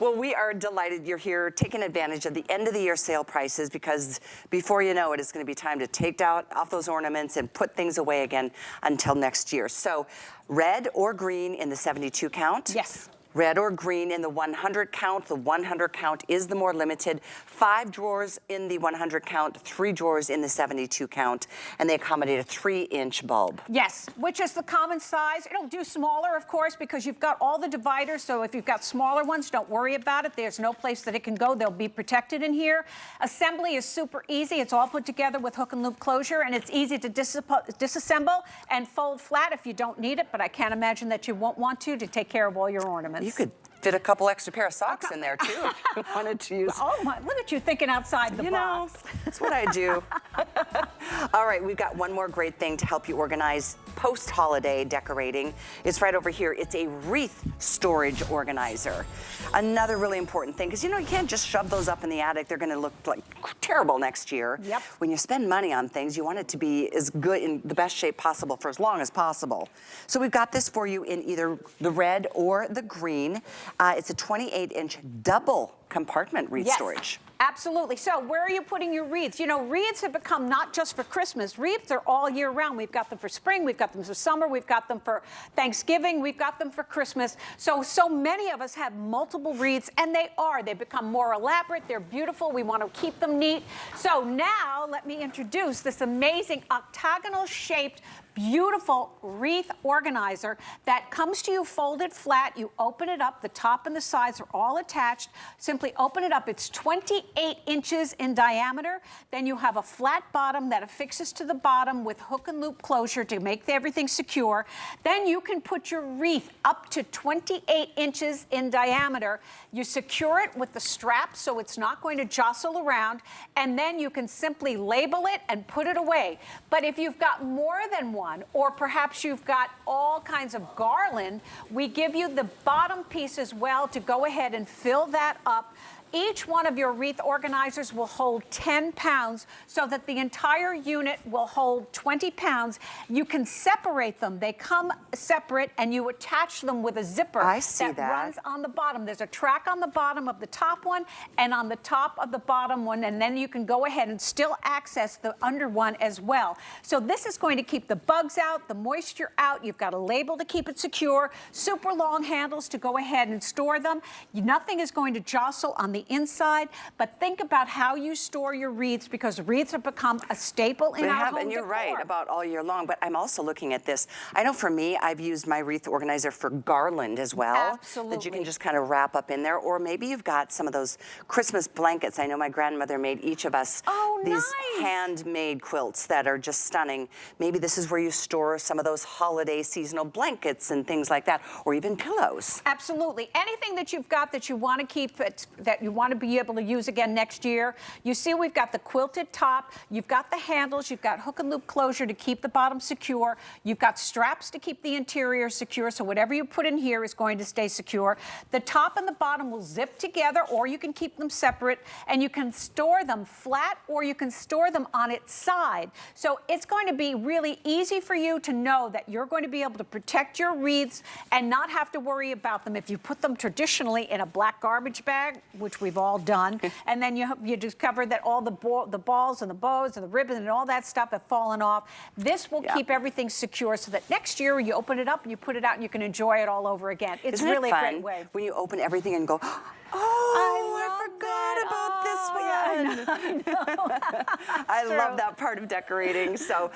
Well, we are delighted you're here taking advantage of the end of the year sale prices, because before you know it, it's going to be time to take off those ornaments and put things away again until next year. So red or green in the 72 count. Yes. Red or green in the 100 count. The 100 count is the more limited. 5 drawers in the 100 count, 3 drawers in the 72 count, and they accommodate a 3-inch bulb. Yes, which is the common size. It'll do smaller, of course, because you've got all the dividers, so if you've got smaller ones, don't worry about it. There's no place that it can go. They'll be protected in here. Assembly is super easy. It's all put together with hook and loop closure, and it's easy to disassemble and fold flat if you don't need it, but I can't imagine that you won't want to take care of all your ornaments. You could fit a couple extra pair of socks in there too if you wanted to use. Oh my, look at you thinking outside the box. That's what I do. All right, we've got one more great thing to help you organize post-holiday decorating. It's right over here. It's a wreath storage organizer. Another really important thing, because you know you can't just shove those up in the attic. They're going to look like terrible next year. Yep. When you spend money on things, you want it to be as good, in the best shape possible for as long as possible. So we've got this for you in either the red or the green. It's a 28-inch double compartment wreath storage. Absolutely. So where are you putting your wreaths? You know, wreaths have become not just for Christmas. Wreaths are all year round. We've got them for spring. We've got them for summer. We've got them for Thanksgiving. We've got them for Christmas. So many of us have multiple wreaths, and they've become more elaborate. They're beautiful. We want to keep them neat. So now let me introduce this amazing octagonal shaped beautiful wreath organizer that comes to you folded flat. You open it up. The top and the sides are all attached. Simply open it up. It's 28 inches in diameter. Then you have a flat bottom that affixes to the bottom with hook and loop closure to make everything secure. Then you can put your wreath up to 28 inches in diameter. You secure it with the strap so it's not going to jostle around, and then you can simply label it and put it away. But if you've got more than one, or perhaps you've got all kinds of garland, we give you the bottom piece as well to go ahead and fill that up. Each one of your wreath organizers will hold 10 pounds so that the entire unit will hold 20 pounds. You can separate them. They come separate, and you attach them with a zipper that runs on the bottom. There's a track on the bottom of the top one and on the top of the bottom one, and then you can go ahead and still access the under one as well. So this is going to keep the bugs out, the moisture out. You've got a label to keep it secure, super long handles to go ahead and store them. Nothing is going to jostle on the inside, but think about how you store your wreaths, because wreaths have become a staple in our home and you're decor. right about all year long, but I'm also looking at this. I know for me, I've used my wreath organizer for garland as well. Absolutely. That you can just kind of wrap up in there, or maybe you've got some of those Christmas blankets. I know my grandmother made each of us these handmade quilts that are just stunning. Maybe this is where you store some of those holiday seasonal blankets and things like that, or even pillows. Absolutely. Anything that you've got that you want to keep, that you you want to be able to use again next year. You see we've got the quilted top, you've got the handles, you've got hook and loop closure to keep the bottom secure, you've got straps to keep the interior secure, so whatever you put in here is going to stay secure. The top and the bottom will zip together, or you can keep them separate, and you can store them flat or you can store them on its side. So it's going to be really easy for you to know that you're going to be able to protect your wreaths and not have to worry about them if you put them traditionally in a black garbage bag, which we've all done, and then you discover that all the balls and the bows and the ribbon and all that stuff have fallen off. This will keep everything secure so that next year you open it up and you put it out and you can enjoy it all over again. It's Isn't really it fun a great way. when you open everything and go, I forgot about this one. I love that part of decorating. So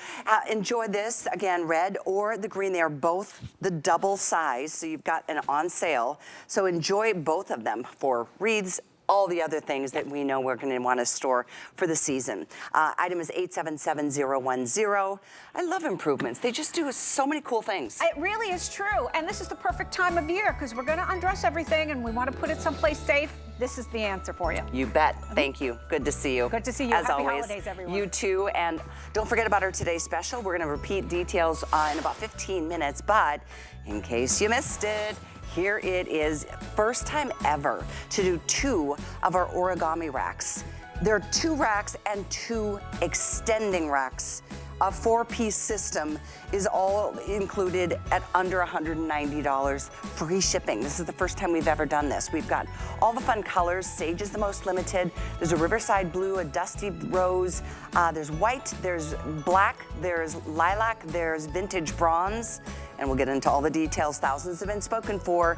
enjoy this. Again, red or the green. They are both the double size. So you've got an on sale. So enjoy both of them for wreaths, all the other things that we know we're going to want to store for the season. Item is 877010. I love improvements. They just do so many cool things. It really is true. And this is the perfect time of year because we're going to undress everything and we want to put it someplace safe. This is the answer for you. You bet. Thank you. Good to see you. Good to see you. As Happy always. holidays, everyone. You too. And don't forget about our Today Special. We're going to repeat details in about 15 minutes. But in case you missed it, here it is. First time ever to do 2 of our origami racks. There are 2 racks and 2 extending racks. A 4-piece system is all included at under $190, free shipping. This is the first time we've ever done this. We've got all the fun colors. Sage is the most limited. There's a riverside blue, a dusty rose. There's white, there's black, there's lilac, there's vintage bronze. And we'll get into all the details. Thousands have been spoken for.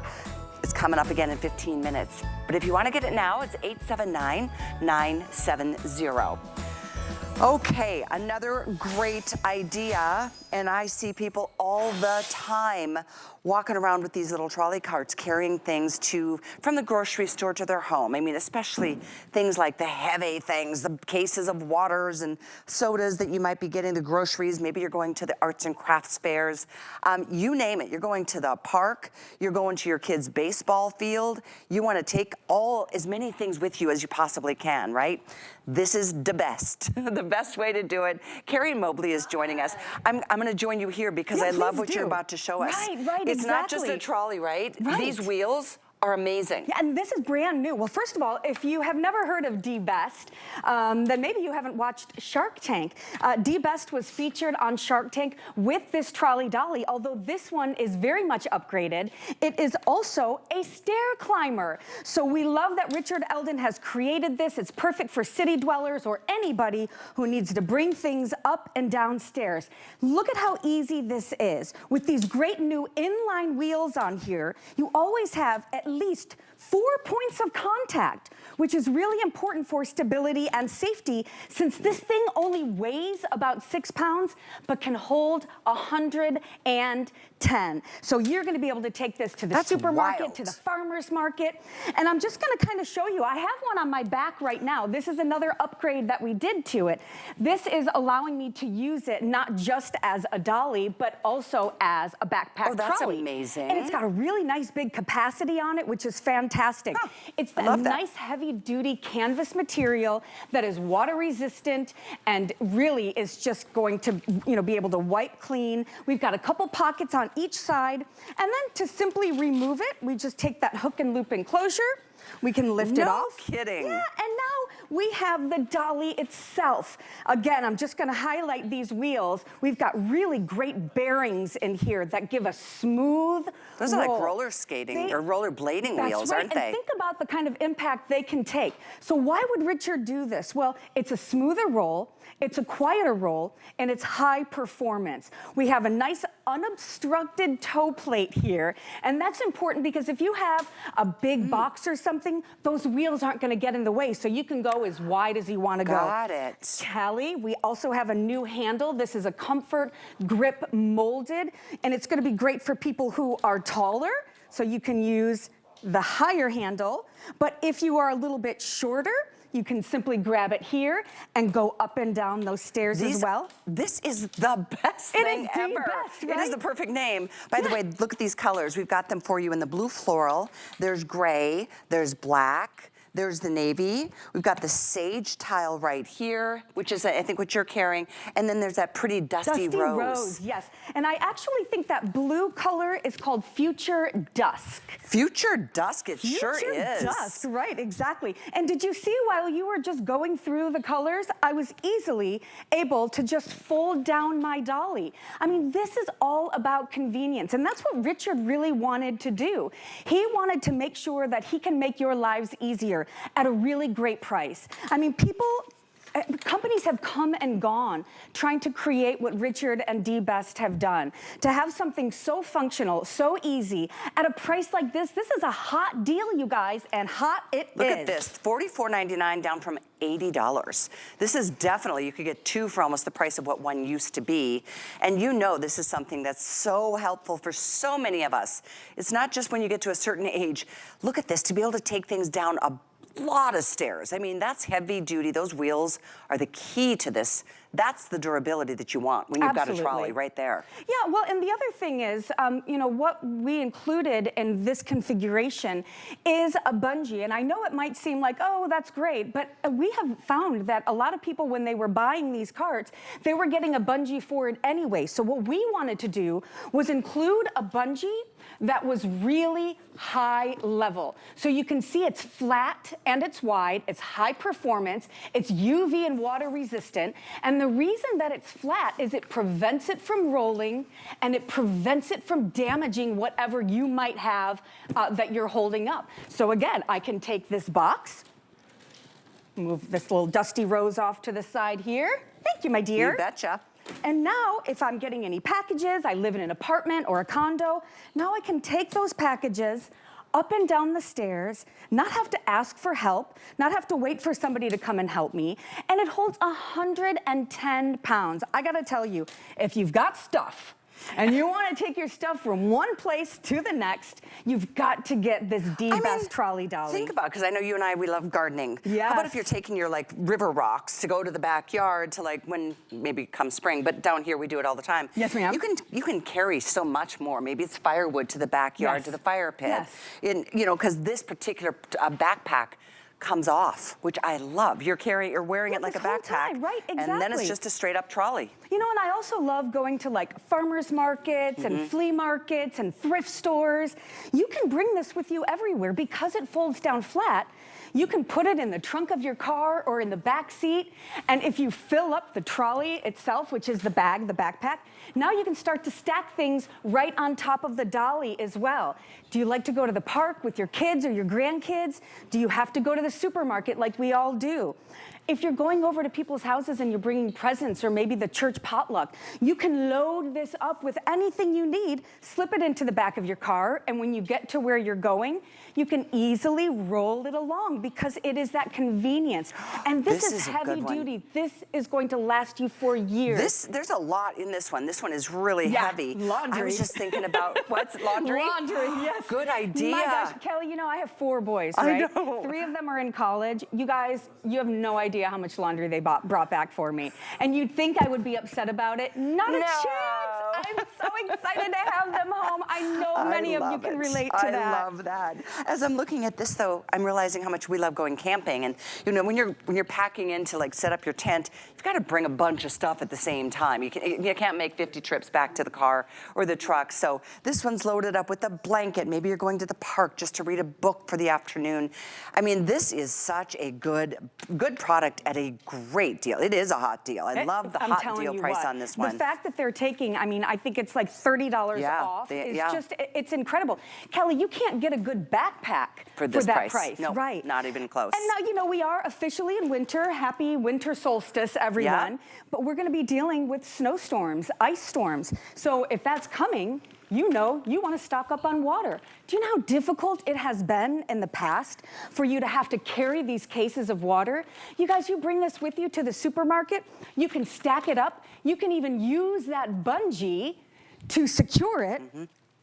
It's coming up again in 15 minutes. But if you want to get it now, it's 879-970. Okay, another great idea, and I see people all the time walking around with these little trolley carts carrying things from the grocery store to their home. I mean, especially things like the heavy things, the cases of waters and sodas that you might be getting, the groceries. Maybe you're going to the arts and crafts fairs. You name it. You're going to the park. You're going to your kid's baseball field. You want to take as many things with you as you possibly can, right? This is the best, the best way to do it. Carrie Mobley is joining us. I'm going to join you here because I love what you're about to show us. Right, It's not just a trolley, right? These wheels are amazing. Yeah, and this is brand new. Well, first of all, if you have never heard of D-Best, then maybe you haven't watched Shark Tank. D-Best was featured on Shark Tank with this trolley dolly, although this one is very much upgraded. It is also a stair climber. So we love that Richard Eldon has created this. It's perfect for city dwellers or anybody who needs to bring things up and down stairs. Look at how easy this is. With these great new inline wheels on here, you always have at least 4 points of contact, which is really important for stability and safety since this thing only weighs about 6 pounds, but can hold 110. So you're gonna be able to take this to the supermarket, to the farmer's market. And I'm just gonna kind of show you, I have one on my back right now. This is another upgrade that we did to it. This is allowing me to use it not just as a dolly, but also as a backpack trolley. Oh, that's amazing. And it's got a really nice big capacity on it, which is fantastic. It's that nice heavy-duty canvas material that is water resistant and really is just going to, be able to wipe clean. We've got a couple pockets on each side, and then to simply remove it, we just take that hook and loop enclosure. We can lift it off. No kidding. Yeah, and now we have the dolly itself. Again, I'm just gonna highlight these wheels. We've got really great bearings in here that give a smooth Those are like roller skating or roller blading wheels, aren't they? And think about the kind of impact they can take. So why would Richard do this? Well, it's a smoother roll, it's a quieter roll, and it's high performance. We have a nice unobstructed toe plate here, and that's important because if you have a big box or something, those wheels aren't gonna get in the way, so you can go as wide as you wanna go. Got it. Kelly, we also have a new handle. This is a comfort grip molded, and it's gonna be great for people who are taller, so you can use the higher handle, but if you are a little bit shorter, you can simply grab it here and go up and down those stairs as well. This is the best thing ever. Best, right? It is the perfect name. By the way, look at these colors. We've got them for you in the blue floral. There's gray, there's black, There's the navy. We've got the sage tile right here, which is, I think, what you're carrying. And then there's that pretty dusty rose. Yes. And I actually think that blue color is called Future Dusk. Future Dusk, it sure is. Future Dusk, right, exactly. And did you see while you were just going through the colors, I was easily able to just fold down my dolly. I mean, this is all about convenience. And that's what Richard really wanted to do. He wanted to make sure that he can make your lives easier at a really great price. I mean, companies have come and gone trying to create what Richard and Dee Best have done. To have something so functional, so easy, at a price like this is a hot deal, you guys, and hot it is. Look at this, $44.99 down from $80. This is definitely, you could get two for almost the price of what one used to be. And you know this is something that's so helpful for so many of us. It's not just when you get to a certain age. Look at this, to be able to take things down a lot of stairs. I mean, that's heavy duty. Those wheels are the key to this. That's the durability that you want when you've got a trolley right there. Yeah, well, and the other thing is, you know, what we included in this configuration is a bungee. And I know it might seem like, oh, that's great, but we have found that a lot of people, when they were buying these carts, they were getting a bungee for it anyway. So what we wanted to do was include a bungee that was really high level. So you can see it's flat and it's wide, it's high performance, it's UV and water resistant, and the reason that it's flat is it prevents it from rolling and it prevents it from damaging whatever you might have that you're holding up. So again, I can take this box, move this little dusty rose off to the side here. Thank you, my dear. You betcha. And now, if I'm getting any packages, I live in an apartment or a condo, now I can take those packages up and down the stairs, not have to ask for help, not have to wait for somebody to come and help me, and it holds 110 pounds. I gotta tell you, if you've got stuff, and you want to take your stuff from one place to the next, you've got to get this Dee Best trolley dolly. Think about it, because I know you and I, we love gardening. Yes. How about if you're taking your like river rocks to go to the backyard to like when maybe come spring, but down here we do it all the time. Yes, ma'am. You can carry so much more. Maybe it's firewood to the backyard, to the fire pit. Yes. You know, because this particular backpack comes off, which I love. You're wearing it like a backpack. Right, exactly. And then it's just a straight up trolley. You know, and I also love going to like farmers markets and flea markets and thrift stores. You can bring this with you everywhere because it folds down flat. You can put it in the trunk of your car or in the back seat. And if you fill up the trolley itself, which is the bag, the backpack, now you can start to stack things right on top of the dolly as well. Do you like to go to the park with your kids or your grandkids? Do you have to go to the supermarket like we all do? If you're going over to people's houses and you're bringing presents or maybe the church potluck, you can load this up with anything you need, slip it into the back of your car, and when you get to where you're going, you can easily roll it along because it is that convenience. And this is heavy duty. This is going to last you for years. There's a lot in this one. This one is really heavy. Laundry. I was just thinking about, what's laundry? Laundry, yes. Good idea. My gosh, Kelly, you know, I have 4 boys, I right? know. 3 of them are in college. You guys, you have no idea how much laundry they brought back for me. And you'd think I would be upset about it. Not a chance. I'm so excited to have them home. I know many of you can relate to that. I love that. As I'm looking at this, though, I'm realizing how much we love going camping. And you know, when you're packing in to like set up your tent, you've got to bring a bunch of stuff at the same time. You can't make 50 trips back to the car or the truck. So this one's loaded up with a blanket. Maybe you're going to the park just to read a book for the afternoon. I mean, this is such a good product at a great deal. It is a hot deal. I love the hot deal price on this one. The fact that they're taking, I mean, I think it's like $30 off. It's incredible. Kelly, you can't get a good backpack for that price. No, right. Not even close. And now, you know, we are officially in winter. Happy winter solstice, everyone. Yeah. But we're going to be dealing with snowstorms, ice storms. So if that's coming, you know you want to stock up on water. Do you know how difficult it has been in the past for you to have to carry these cases of water? You guys, you bring this with you to the supermarket. You can stack it up. You can even use that bungee to secure it.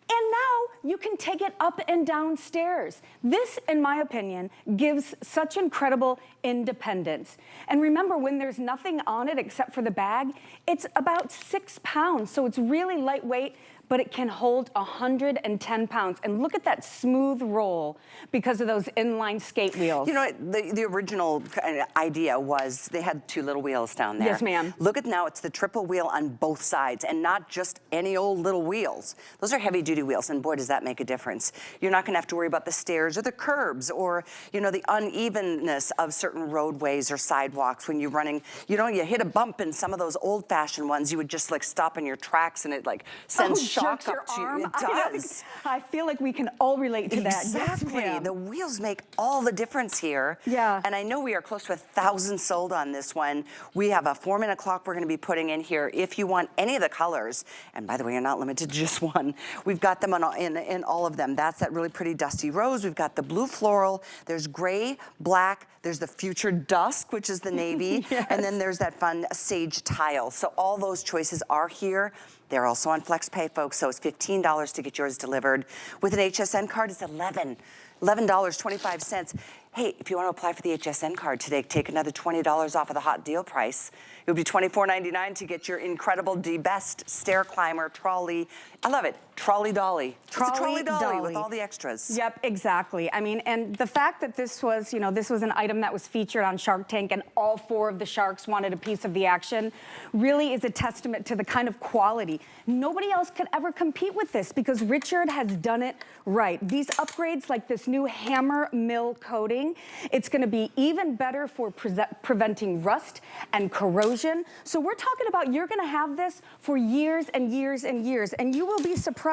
And now you can take it up and down stairs. This, in my opinion, gives such incredible independence. And remember, when there's nothing on it except for the bag, it's about 6 pounds. So it's really lightweight, but it can hold 110 pounds. And look at that smooth roll because of those inline skate wheels. You know, the original kind of idea was they had 2 little wheels down there. Yes, ma'am. Look at now, it's the triple wheel on both sides, and not just any old little wheels. Those are heavy-duty wheels, and boy, does that make a difference. You're not gonna have to worry about the stairs or the curbs or, you know, the unevenness of certain roadways or sidewalks when you're running. You know, you hit a bump in some of those old-fashioned ones, you would just like stop in your tracks and it like sends shock up to you. It does. I feel like we can all relate to that. Exactly. Yes, the wheels make all the difference here. Yeah. And I know we are close to 1,000 sold on this one. We have a 4-minute clock we're going to be putting in here if you want any of the colors. And by the way, you're not limited to just one. We've got them in all of them. That's that really pretty dusty rose. We've got the blue floral. There's gray, black. There's the future dusk, which is the navy. Yes. And then there's that fun sage tile. So all those choices are here. They're also on FlexPay, folks, so it's $15 to get yours delivered. With an HSN card, it's $11.25. Hey, if you want to apply for the HSN card today, take another $20 off of the hot deal price. It would be $24.99 to get your incredible D-Best stair climber trolley. I love it. Trolley dolly. It's a trolley dolly with all the extras. Yep, exactly. I mean, and the fact that this was, you know, this was an item that was featured on Shark Tank and all 4 of the sharks wanted a piece of the action really is a testament to the kind of quality. Nobody else could ever compete with this because Richard has done it right. These upgrades like this new hammer mill coating, it's gonna be even better for preventing rust and corrosion. So we're talking about you're gonna have this for years and years and years, and you will be surprised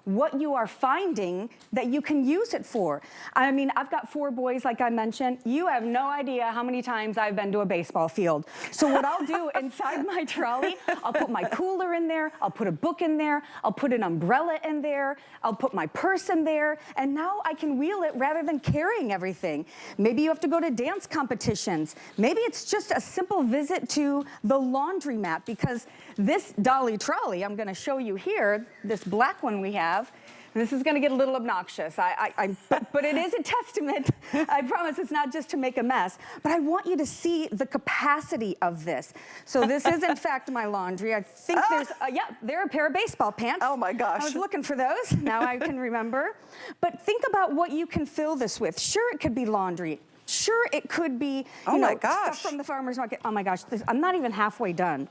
what you are finding that you can use it for. I mean, I've got 4 boys, like I mentioned. You have no idea how many times I've been to a baseball field. So what I'll do inside my trolley, I'll put my cooler in there, I'll put a book in there, I'll put an umbrella in there, I'll put my purse in there, and now I can wheel it rather than carrying everything. Maybe you have to go to dance competitions. Maybe it's just a simple visit to the laundromat, because this dolly trolley I'm gonna show you here, this black one we have, this is gonna get a little obnoxious, but it is a testament. I promise it's not just to make a mess, but I want you to see the capacity of this. So this is in fact my laundry. I think there's, yeah, there are a pair of baseball pants. Oh my gosh. I was looking for those, now I can remember. But think about what you can fill this with. Sure, it could be laundry. Sure, it could be, you know, stuff from the farmer's market. Oh my gosh, I'm not even halfway done.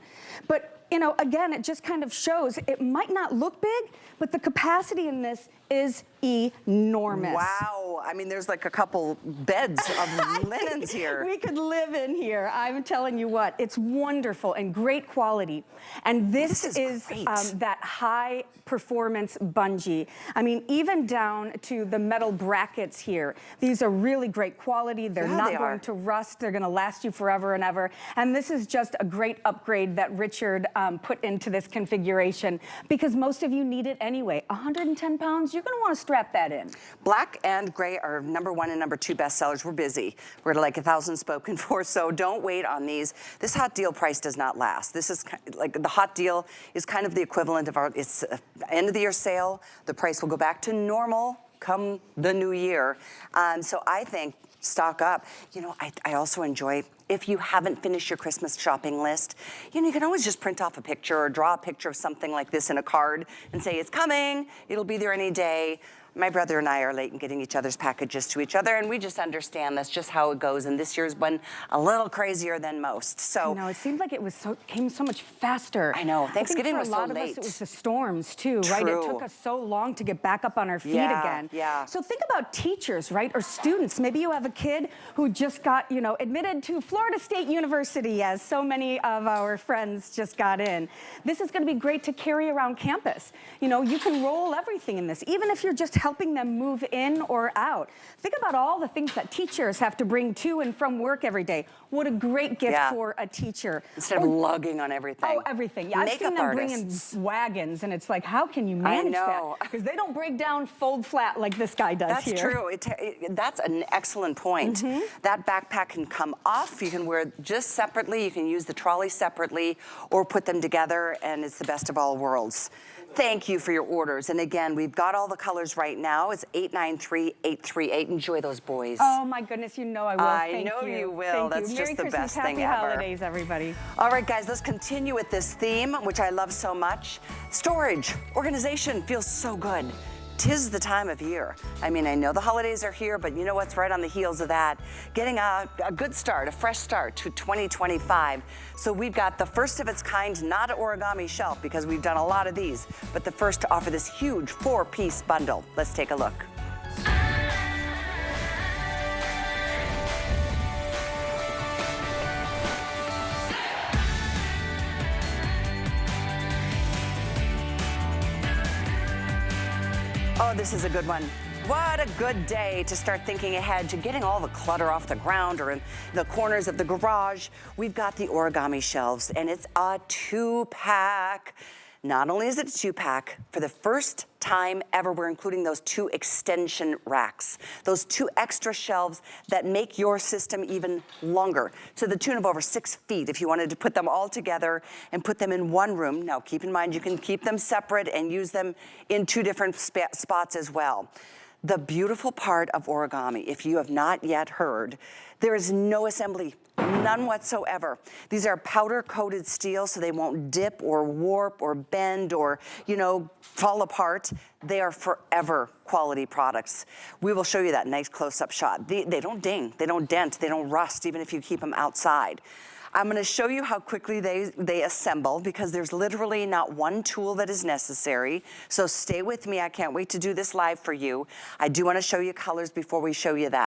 But, you know, again, it just kind of shows it might not look big, but the capacity in this is enormous. Wow, I mean, there's like a couple beds of linens here. We could live in here. I'm telling you what, it's wonderful and great quality. And this is that high performance bungee. I mean, even down to the metal brackets here. These are really great quality. They're not going to rust. They're gonna last you forever and ever. And this is just a great upgrade that Richard put into this configuration because most of you need it anyway. 110 pounds, you're gonna wanna strap that in. Black and gray are #1 and #2 bestsellers. We're busy. We're at like 1,000 spoken for, so don't wait on these. This hot deal price does not last. This is like the hot deal is kind of the equivalent of our, it's end of the year sale. The price will go back to normal come the new year. So I think stock up. You know, I also enjoy, if you haven't finished your Christmas shopping list, you know, you can always just print off a picture or draw a picture of something like this in a card and say, it's coming, it'll be there any day. My brother and I are late in getting each other's packages to each other, and we just understand that's just how it goes. And this year's been a little crazier than most. So, no, it seemed like it was came so much faster. I know, Thanksgiving was so late. For a lot of us, it was the storms too, right? It took us so long to get back up on our feet again. Yeah. So think about teachers, right, or students. Maybe you have a kid who just got, you know, admitted to Florida State University, as so many of our friends just got in. This is going to be great to carry around campus. You know, you can roll everything in this, even if you're just helping them move in or out. Think about all the things that teachers have to bring to and from work every day. What a great gift for a teacher. Instead of lugging on everything. Oh, everything. Yeah, I've seen them bringing wagons, and it's like, how can you manage that? Because they don't break down, fold flat like this guy does here. That's true. That's an excellent point. That backpack can come off. You can wear it just separately. You can use the trolley separately or put them together, and it's the best of all worlds. thank you for your orders. And again, we've got all the colors right now. It's 893-838. Enjoy those boys. Oh my goodness, you know I will. I know you will. Thank That's you. just Merry the Christmas, best thing happy ever. holidays, everybody. All right, guys, let's continue with this theme, which I love so much. Storage, organization feels so good. 'Tis the time of year. I mean, I know the holidays are here, but you know what's right on the heels of that? Getting a good start, a fresh start to 2025. So we've got the first of its kind, not an origami shelf, because we've done a lot of these, but the first to offer this huge 4-piece bundle. Let's take a look. Oh, this is a good one. What a good day to start thinking ahead to getting all the clutter off the ground or in the corners of the garage. We've got the origami shelves, and it's a 2-pack. Not only is it a 2-pack, for the first time ever, we're including those 2 extension racks, those 2 extra shelves that make your system even longer, to the tune of over 6 feet if you wanted to put them all together and put them in one room. Now, keep in mind, you can keep them separate and use them in 2 different spots as well. The beautiful part of origami, if you have not yet heard, there is no assembly. None whatsoever. These are powder-coated steel, so they won't dip or warp or bend or, you know, fall apart. They are forever quality products. We will show you that nice close-up shot. They don't ding, they don't dent, they don't rust, even if you keep them outside. I'm gonna show you how quickly they assemble, because there's literally not one tool that is necessary. So stay with me, I can't wait to do this live for you. I do wanna show you colors before we show you that.